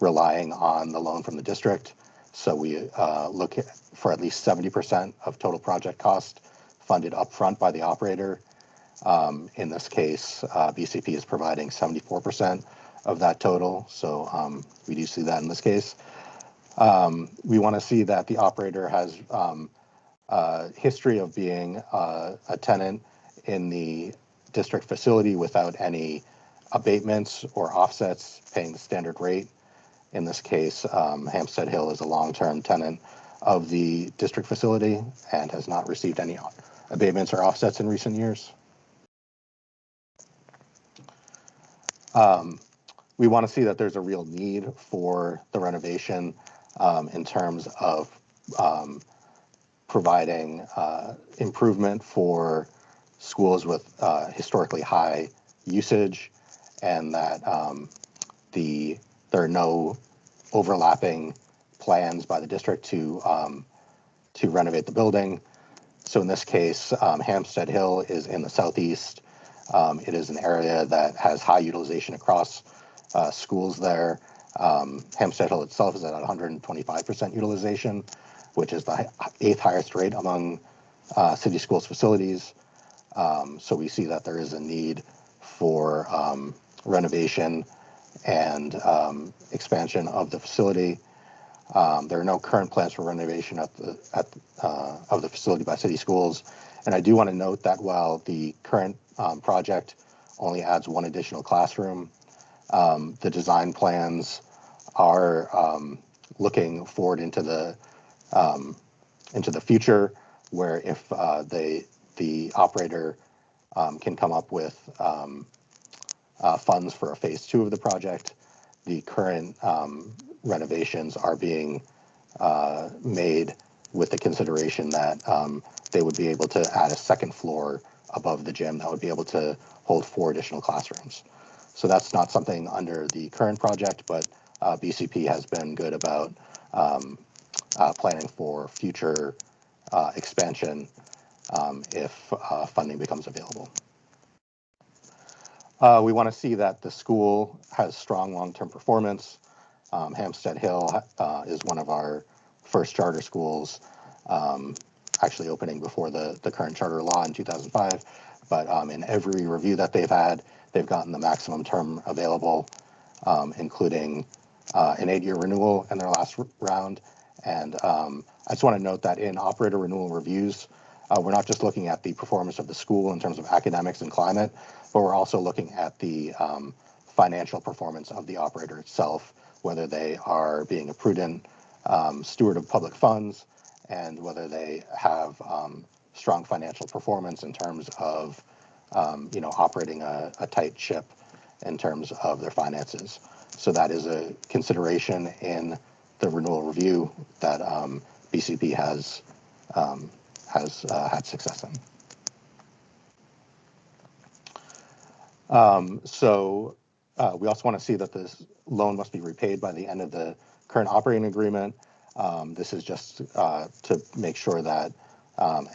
relying on the loan from the district. So we look for at least 70% of total project cost funded upfront by the operator. In this case, BCP is providing 74% of that total. So we do see that in this case. We want to see that the operator has history of being a tenant in the district facility without any abatements or offsets, paying the standard rate. In this case, Hampstead Hill is a long-term tenant of the district facility and has not received any abatements or offsets in recent years. We want to see that there's a real need for the renovation in terms of providing improvement for schools with historically high usage, and that there are no overlapping plans by the district to renovate the building. So in this case, Hampstead Hill is in the southeast. It is an area that has high utilization across schools there. Hampstead Hill itself is at 125% utilization, which is the 8th highest rate among city schools facilities. So we see that there is a need for renovation and expansion of the facility. There are no current plans for renovation of the facility by city schools. And I do want to note that while the current project only adds one additional classroom, the design plans are looking forward into the future, where if the operator can come up with funds for a phase 2 of the project, the current renovations are being made with the consideration that they would be able to add a second floor above the gym that would be able to hold 4 additional classrooms. So that's not something under the current project, but BCP has been good about planning for future expansion if funding becomes available. We want to see that the school has strong long-term performance. Hampstead Hill is one of our first charter schools, actually opening before the current charter law in 2005. But in every review that they've had, they've gotten the maximum term available, including an 8-year renewal in their last round. And I just want to note that in operator renewal reviews, we're not just looking at the performance of the school in terms of academics and climate, but we're also looking at the financial performance of the operator itself, whether they are being a prudent steward of public funds, and whether they have strong financial performance in terms of operating a tight ship in terms of their finances. So that is a consideration in the renewal review that BCP has had success in. We also want to see that this loan must be repaid by the end of the current operating agreement. This is just to make sure that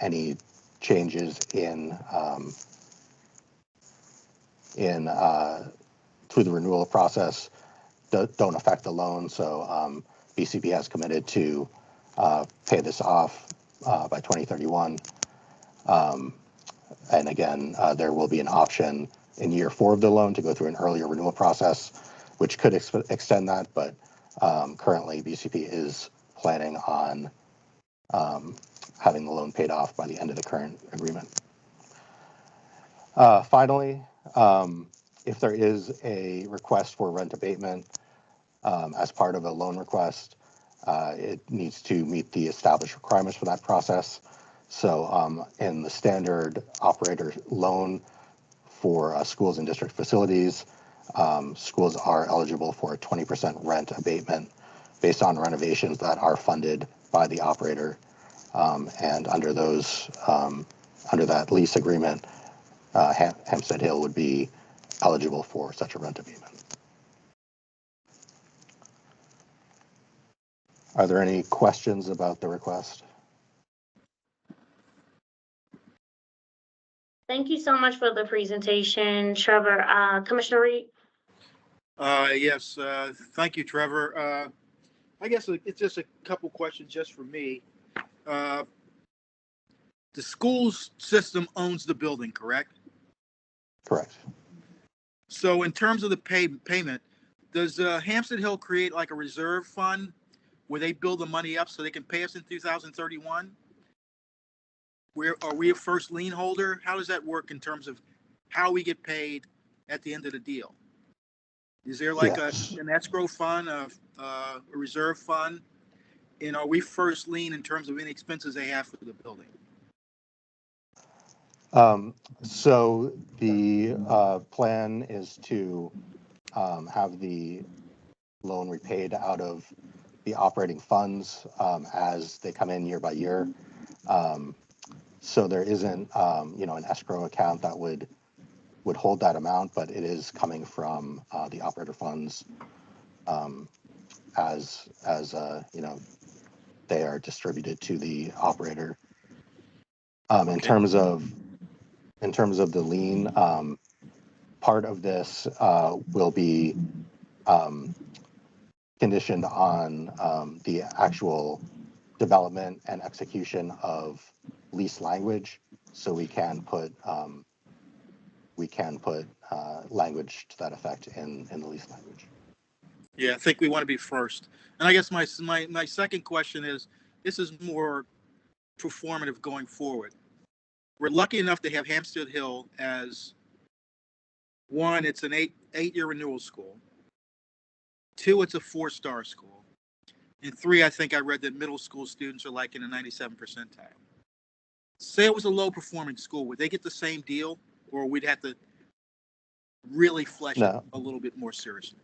any changes through the renewal process don't affect the loan. So BCP has committed to pay this off by 2031. And again, there will be an option in year 4 of the loan to go through an earlier renewal process, which could extend that. But currently, BCP is planning on having the loan paid off by the end of the current agreement. Finally, if there is a request for rent abatement as part of a loan request, it needs to meet the established requirements for that process. So in the standard operator loan for schools and district facilities, schools are eligible for a 20% rent abatement based on renovations that are funded by the operator. And under that lease agreement, Hampstead Hill would be eligible for such a rent abatement. Are there any questions about the request? Thank you so much for the presentation, Trevor. Commissioner Reed? Yes, thank you, Trevor. I guess it's just a couple questions just for me. The school system owns the building, correct? Correct. So in terms of the payment, does Hampstead Hill create like a reserve fund where they build the money up so they can pay us in 2031? Are we a first lien holder? How does that work in terms of how we get paid at the end of the deal? Is there like Yes. an escrow fund, a reserve fund? And are we first lien in terms of any expenses they have for the building? So the plan is to have the loan repaid out of the operating funds as they come in year by year. So there isn't, an escrow account that would hold that amount, but it is coming from the operator funds as they are distributed to the operator. In terms of the lien, part of this will be conditioned on the actual development and execution of lease language, so we can put language to that effect in the lease language. Yeah, I think we want to be first. And I guess my second question is, this is more performative going forward. We're lucky enough to have Hampstead Hill as one, it's an eight-year renewal school. Two, it's a 4-star school. And 3, I think I read that middle school students are like in the 97 percentile. Say it was a low-performing school, would they get the same deal, or we'd have to really flesh it a little bit more seriously?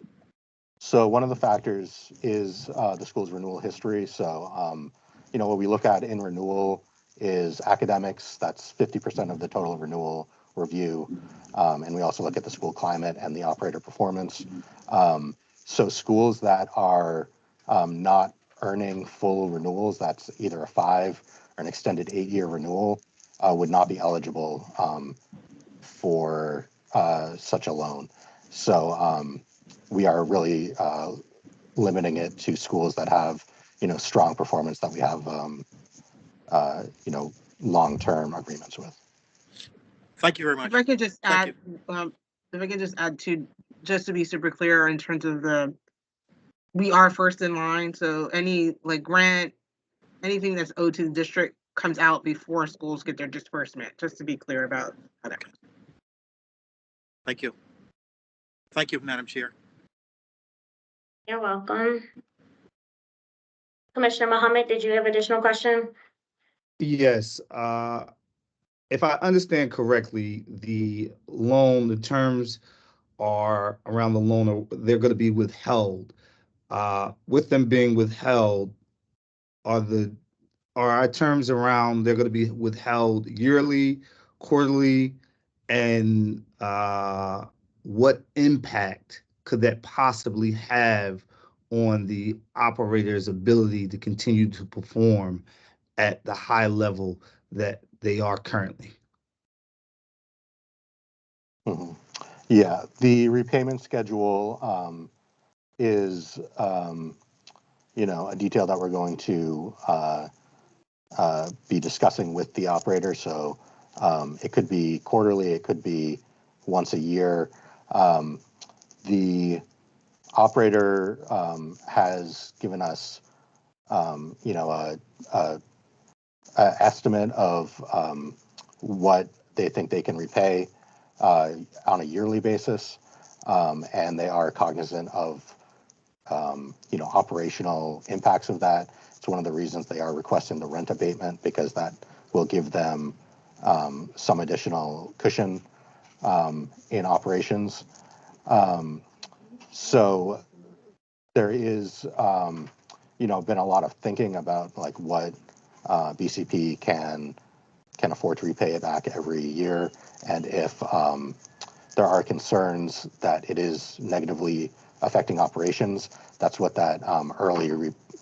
So one of the factors is the school's renewal history. So, what we look at in renewal is academics. That's 50% of the total renewal review. And we also look at the school climate and the operator performance. So schools that are not earning full renewals, that's either a 5 or an extended 8-year renewal, would not be eligible for such a loan. So we are really limiting it to schools that have, strong performance that we have, long-term agreements with. Thank you very much. If I could just Thank add, to, just to be super clear in terms of we are first in line. So any grant, anything that's owed to the district comes out before schools get their disbursement, just to be clear about that. Thank you. Thank you, Madam Chair. You're welcome. Commissioner Mohammed, did you have additional question? Yes. If I understand correctly, the terms are around the loan, they're going to be withheld. With them being withheld, are our terms around they're going to be withheld yearly, quarterly, and what impact could that possibly have on the operator's ability to continue to perform at the high level that they are currently? Mm-hmm. Yeah, the repayment schedule is, a detail that we're going to be discussing with the operator. So it could be quarterly, it could be once a year. The operator has given us, a estimate of what they think they can repay on a yearly basis, and they are cognizant of operational impacts of that. It's one of the reasons they are requesting the rent abatement, because that will give them some additional cushion in operations. So there is, been a lot of thinking about what BCP can afford to repay it back every year, and if there are concerns that it is negatively affecting operations, that's what that early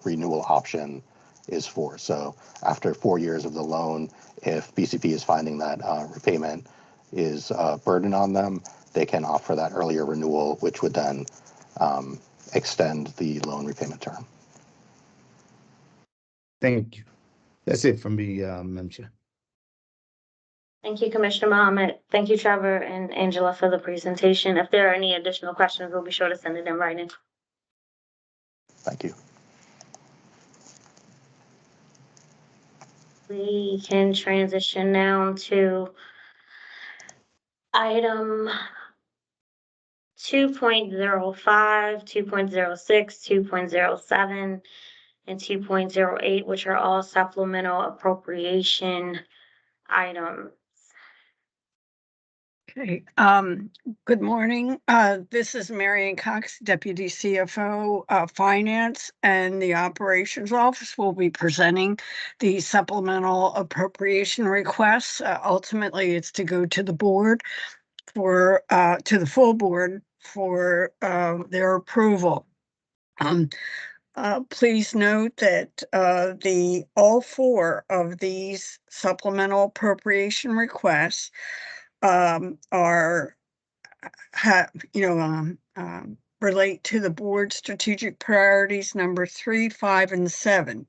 renewal option is for. So after 4 years of the loan, if BCP is finding that repayment is a burden on them, they can opt for that earlier renewal, which would then extend the loan repayment term. Thank you. That's it from me, Madam Chair. Thank you, Commissioner Mohammed. Thank you, Trevor and Angela, for the presentation. If there are any additional questions, we'll be sure to send it in writing. Thank you. We can transition now to Item 2.05, 2.06, 2.07, and 2.08, which are all supplemental appropriation items. Okay, good morning. This is Marion Cox, Deputy CFO, Finance, and the Operations Office will be presenting the supplemental appropriation requests. Ultimately, it's to go to the board for, to the full board for, their approval. Please note that, all four of these supplemental appropriation requests are relate to the board's strategic priorities number 3, 5, and 7.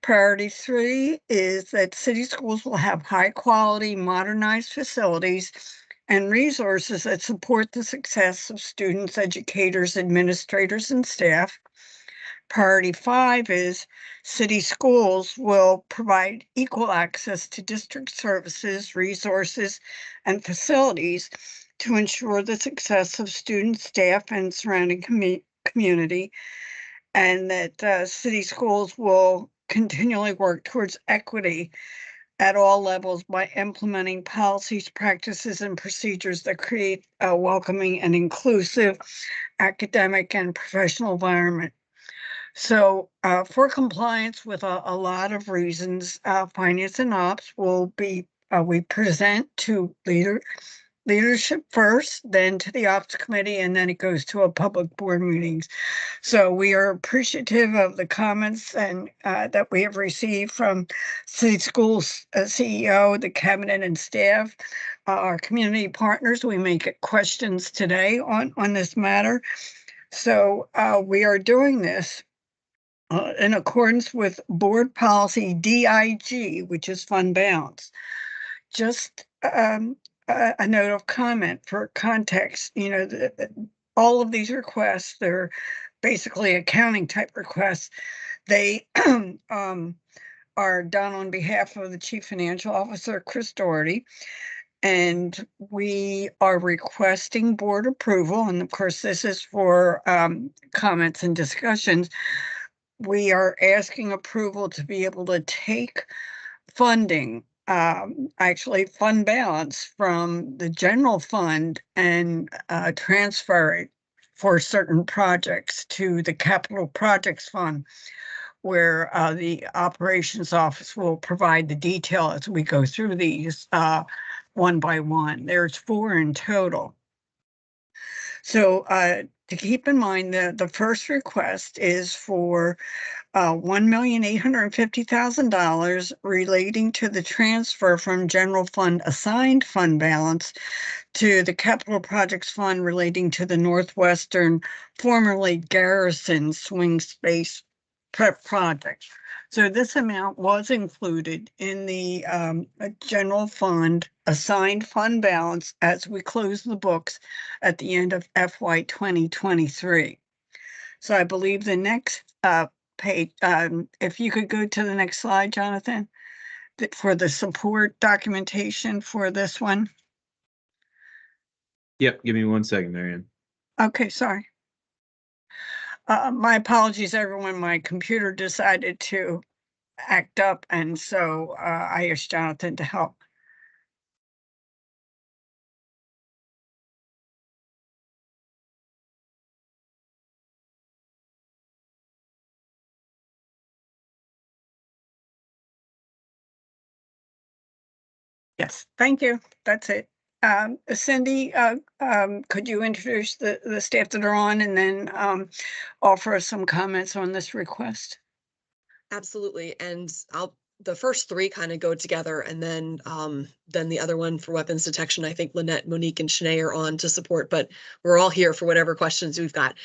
Priority 3 is that city schools will have high quality modernized facilities and resources that support the success of students, educators, administrators, and staff. Priority 5 is city schools will provide equal access to district services, resources, and facilities to ensure the success of students, staff, and surrounding community, and that city schools will continually work towards equity at all levels by implementing policies, practices, and procedures that create a welcoming and inclusive academic and professional environment. So for compliance with a lot of reasons, Finance and Ops will be, we present to leadership first, then to the Ops Committee, and then it goes to a public board meetings. So we are appreciative of the comments and that we have received from City Schools CEO, the cabinet and staff, our community partners. We may get questions today on this matter. So we are doing this in accordance with board policy DIG, which is fund balance. Just a note of comment for context, all of these requests, they're basically accounting type requests. They are done on behalf of the Chief Financial Officer, Chris Doherty, and we are requesting board approval. And of course, this is for comments and discussions. We are asking approval to be able to take funding, actually fund balance from the general fund and transfer it for certain projects to the capital projects fund, where the operations office will provide the detail as we go through these one by one. There's 4 in total. So to keep in mind, the first request is for $1,850,000 relating to the transfer from general fund assigned fund balance to the capital projects fund relating to the Northwestern, formerly Garrison swing space prep project. So this amount was included in the general fund assigned fund balance as we close the books at the end of FY 2023. So I believe the next page, if you could go to the next slide, Jonathan, for the support documentation for this one. Yep, give me 1 second, Marianne. Okay, sorry. My apologies, everyone. My computer decided to act up, and so I asked Jonathan to help. Yes, thank you. That's it. Cindy, could you introduce the staff that are on and then offer some comments on this request? Absolutely. And the first 3 kind of go together, and then the other one for weapons detection, I think Lynette, Monique, and Shanae are on to support, but we're all here for whatever questions we've got.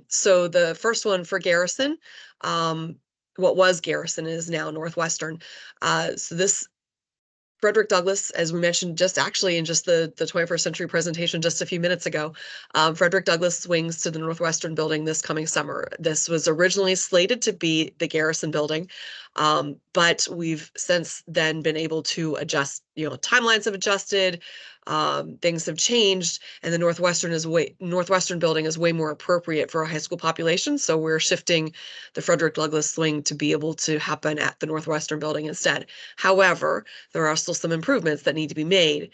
So the first one for Garrison, what was Garrison is now Northwestern. So this Frederick Douglass, as we mentioned, just actually in just the 21st century presentation just a few minutes ago, Frederick Douglass swings to the Northwestern building this coming summer. This was originally slated to be the Garrison building. But we've since then been able to adjust, timelines have adjusted, things have changed, and the Northwestern building is way more appropriate for a high school population. So we're shifting the Frederick Douglass swing to be able to happen at the Northwestern building instead. However, there are still some improvements that need to be made.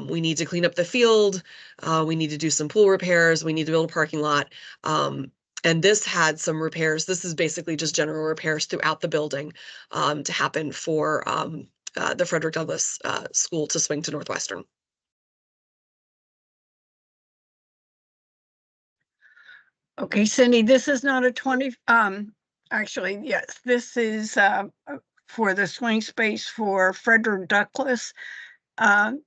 We need to clean up the field. We need to do some pool repairs. We need to build a parking lot. And this had some repairs. This is basically just general repairs throughout the building to happen for the Frederick Douglass School to swing to Northwestern. Okay, Cindy, this is not a 20, actually, yes, this is for the swing space for Frederick Douglass to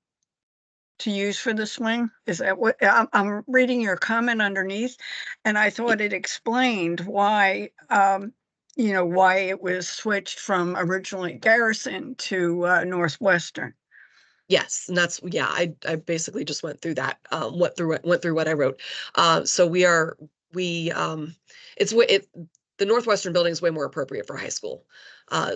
use for the swing. Is that what, I'm reading your comment underneath, and I thought it explained why, why it was switched from originally Garrison to Northwestern. Yes, and that's, yeah, I basically just went through that, went through what I wrote. So the Northwestern building is way more appropriate for high school.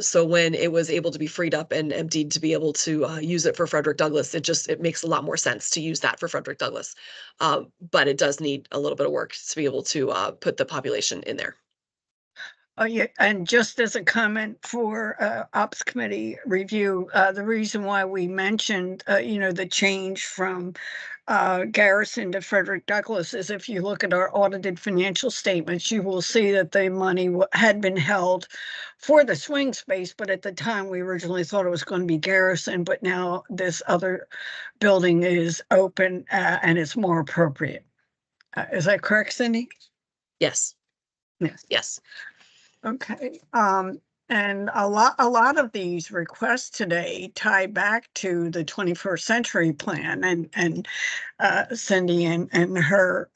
So when it was able to be freed up and emptied to be able to use it for Frederick Douglass, it makes a lot more sense to use that for Frederick Douglass. But it does need a little bit of work to be able to put the population in there. Oh, yeah, and just as a comment for Ops Committee review, the reason why we mentioned, the change from Garrison to Frederick Douglass is if you look at our audited financial statements, you will see that the money had been held for the swing space, but at the time we originally thought it was going to be Garrison, but now this other building is open and it's more appropriate. Is that correct, Cindy? Yes. Yes. Yes. Okay, and a lot of these requests today tie back to the 21st Century Plan, and Cindy and her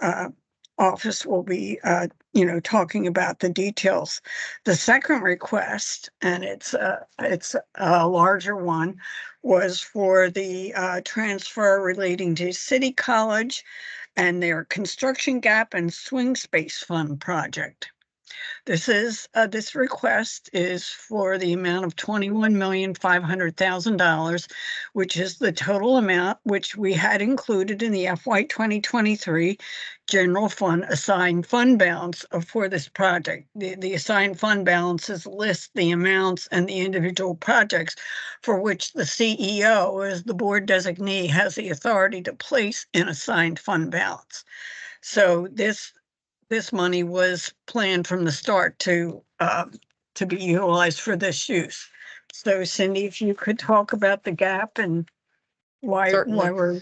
office will be, talking about the details. The second request, and it's a larger one, was for the transfer relating to City College and their construction gap and swing space fund project. This request is for the amount of $21,500,000, which is the total amount which we had included in the FY 2023 general fund assigned fund balance for this project. The assigned fund balances list the amounts and the individual projects for which the CEO, as the board designee, has the authority to place in assigned fund balance. So this money was planned from the start to be utilized for this use. So Cindy, if you could talk about the gap and why we're.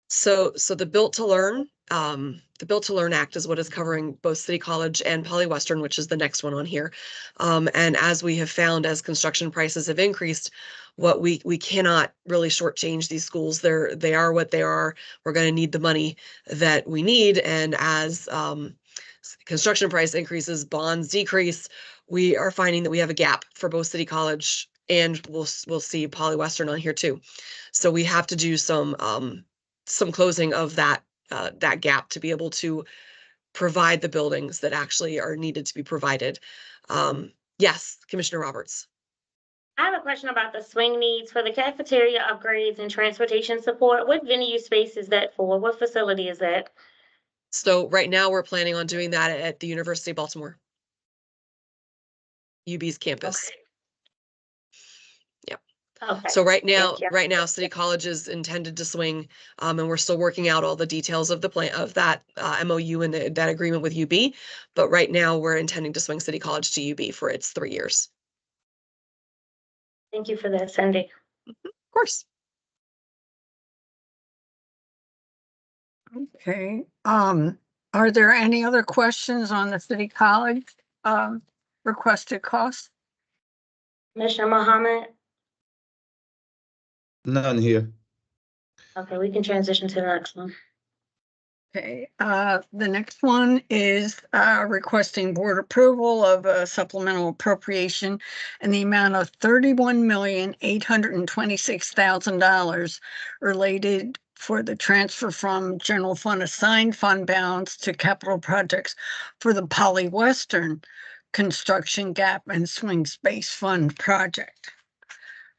So the Built to Learn, the Built to Learn Act is what is covering both City College and Poly Western, which is the next one on here. And as we have found, as construction prices have increased, we cannot really shortchange these schools. They are what they are. We're going to need the money that we need. And as construction price increases, bonds decrease, we are finding that we have a gap for both City College and we'll see Poly Western on here too. So we have to do some closing of that gap to be able to provide the buildings that actually are needed to be provided. Yes, Commissioner Roberts. I have a question about the swing needs for the cafeteria upgrades and transportation support. What venue space is that for? What facility is that? So right now we're planning on doing that at the University of Baltimore, UB's campus. Okay. Yep. Okay. So right now, City College is intended to swing, and we're still working out all the details of the plan of that MOU and that agreement with UB. But right now, we're intending to swing City College to UB for its 3 years. Thank you for that, Cindy. Of course. Okay. Are there any other questions on the City College requested costs? Commissioner Mohammed? None here. Okay, we can transition to the next one. Okay, the next one is requesting board approval of a supplemental appropriation in the amount of $31,826,000 related for the transfer from general fund assigned fund balance to capital projects for the Poly Western construction gap and swing space fund project.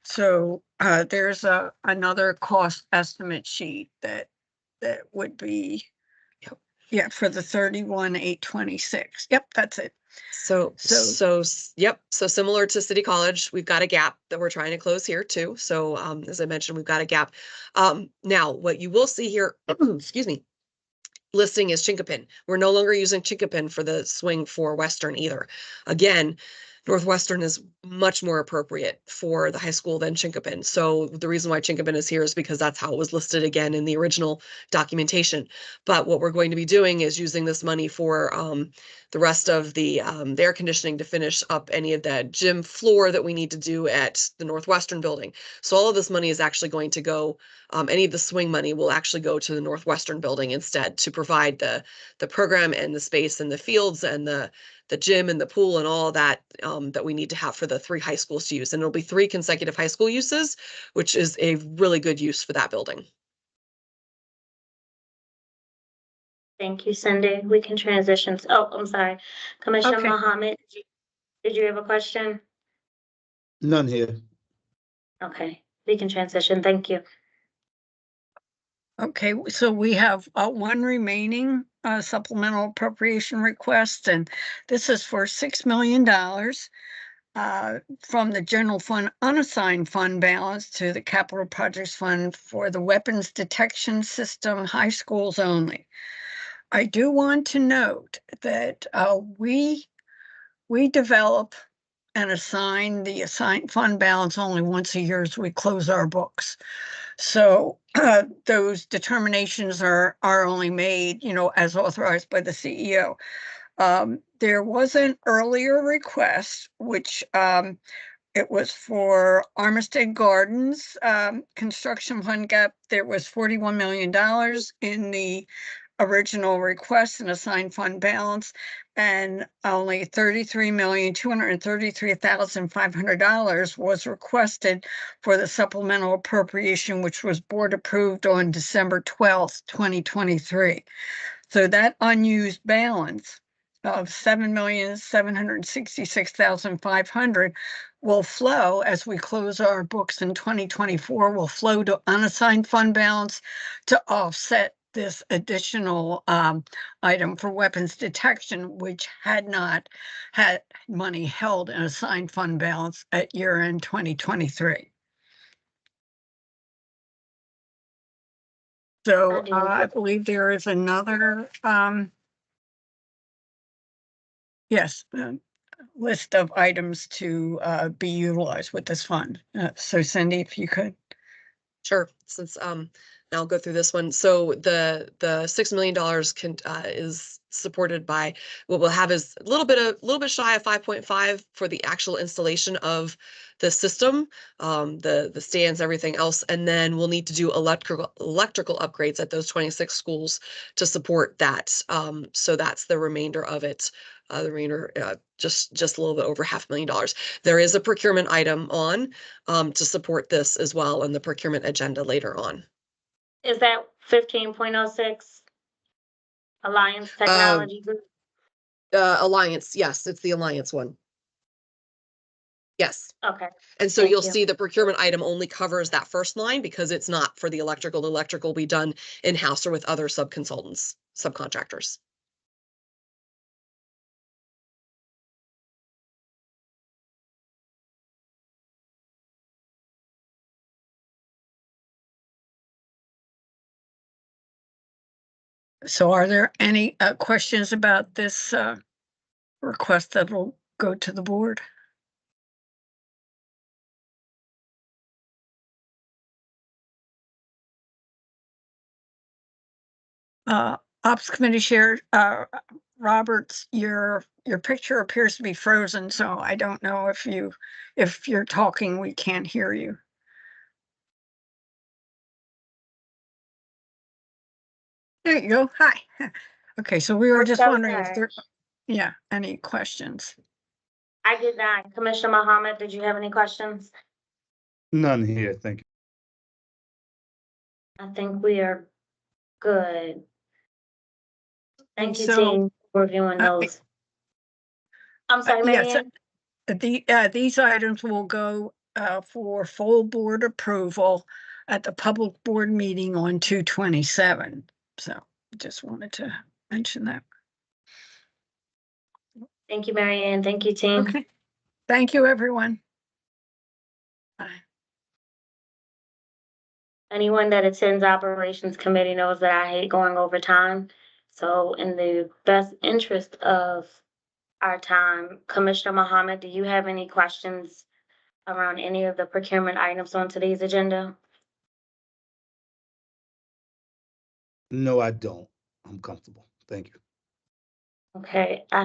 So there's another cost estimate sheet that would be, yeah, for the 31,826. Yep, that's it. So, yep. So similar to City College, we've got a gap that we're trying to close here too. So, as I mentioned, we've got a gap. Now what you will see here, excuse me, listing is Chinkapin. We're no longer using Chinkapin for the swing for Western either. Again, Northwestern is much more appropriate for the high school than Chinkapin. So the reason why Chinkapin is here is because that's how it was listed again in the original documentation. But what we're going to be doing is using this money for the rest of the air conditioning to finish up any of the gym floor that we need to do at the Northwestern building. So all of this money is actually going to go, any of the swing money will actually go to the Northwestern building instead to provide the program and the space and the fields and the gym and the pool and all that that we need to have for the 3 high schools to use. And it'll be 3 consecutive high school uses, which is a really good use for that building. Thank you, Cindy. We can transition. Oh, I'm sorry. Commissioner Okay. Mohammed, did you have a question? None here. Okay, we can transition. Thank you. Okay, so we have one remaining supplemental appropriation request, and this is for $6 million from the general fund unassigned fund balance to the capital projects fund for the weapons detection system high schools only. I do want to note that we develop and assign the assigned fund balance only once a year as we close our books. So those determinations are only made, as authorized by the CEO. There was an earlier request, which it was for Armistead Gardens construction fund gap. There was $41 million in the original request and assigned fund balance, and only $33,233,500 was requested for the supplemental appropriation, which was board approved on December 12th, 2023. So that unused balance of $7,766,500 will flow as we close our books in 2024, will flow to unassigned fund balance to offset this additional item for weapons detection, which had not had money held in assigned fund balance at year-end 2023. So I believe there is another list of items to be utilized with this fund. So Cindy, if you could. Sure. Since I'll go through this one. So the $6 million is supported by what we'll have is a little bit shy of 5.5 for the actual installation of the system, the stands, everything else, and then we'll need to do electrical upgrades at those 26 schools to support that. So that's the remainder of it. The remainder, just a little bit over $500,000. There is a procurement item on to support this as well in the procurement agenda later on. Is that 15.06 Alliance Technology Group? Alliance, yes, it's the Alliance one. Yes. Okay. And so Thank you'll you. see the procurement item only covers that first line because it's not for the electrical. The electrical will be done in-house or with other subcontractors. So are there any questions about this request that will go to the board? Ops Committee Chair Roberts, your picture appears to be frozen, so I don't know if you're talking, we can't hear you. There you go. Hi. Okay, so we were just wondering if there, any questions. I did not. Commissioner Mohammed, did you have any questions? None here. Thank you. I think we are good. Thank you, So, team, for reviewing those. I'm sorry, Mary Yes, Ann? these items will go for full board approval at the public board meeting on 2/27. So just wanted to mention that. Thank you, Mary Ann. Thank you, team. Okay. Thank you, everyone. Bye. Anyone that attends operations committee knows that I hate going over time. So in the best interest of our time, Commissioner Mohammed, do you have any questions around any of the procurement items on today's agenda? No, I don't. I'm comfortable. Thank you. Okay, I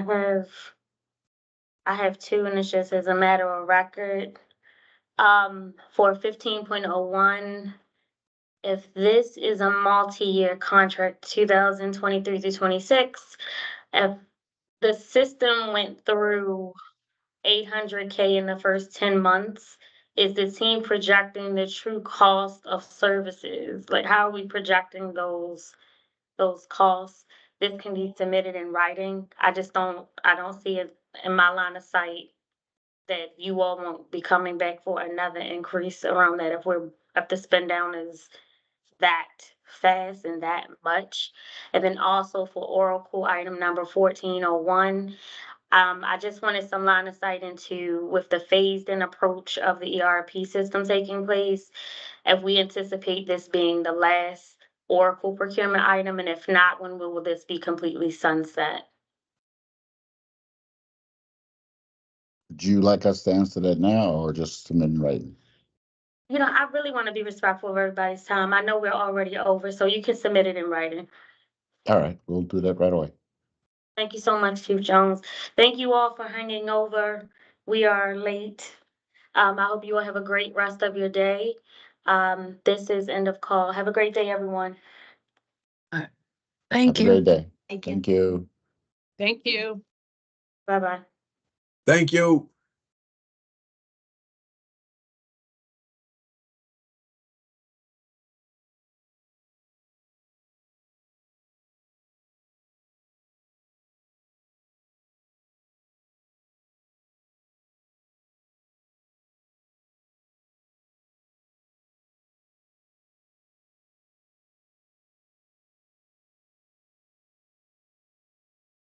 have two, and it's just as a matter of record. For 15.01, if this is a multi-year contract, 2023 through 26, if the system went through 800K in the first 10 months, is the team projecting the true cost of services? Like, how are we projecting those costs? This can be submitted in writing. I don't see it in my line of sight that you all won't be coming back for another increase around that if the spend down is that fast and that much. And then also for Oracle item number 1401, I just wanted some line of sight into, with the phased in approach of the ERP system taking place, if we anticipate this being the last Oracle procurement item, and if not, when will this be completely sunset? Would you like us to answer that now or just submit in writing? You know, I really want to be respectful of everybody's time. I know we're already over, so you can submit it in writing. All right, we'll do that right away. Thank you so much, Chief Jones. Thank you all for hanging over. We are late. I hope you all have a great rest of your day. This is end of call. Have a great day, everyone. Have Thank a you. great day. Thank you. Thank you. Thank you. Bye-bye. Thank you.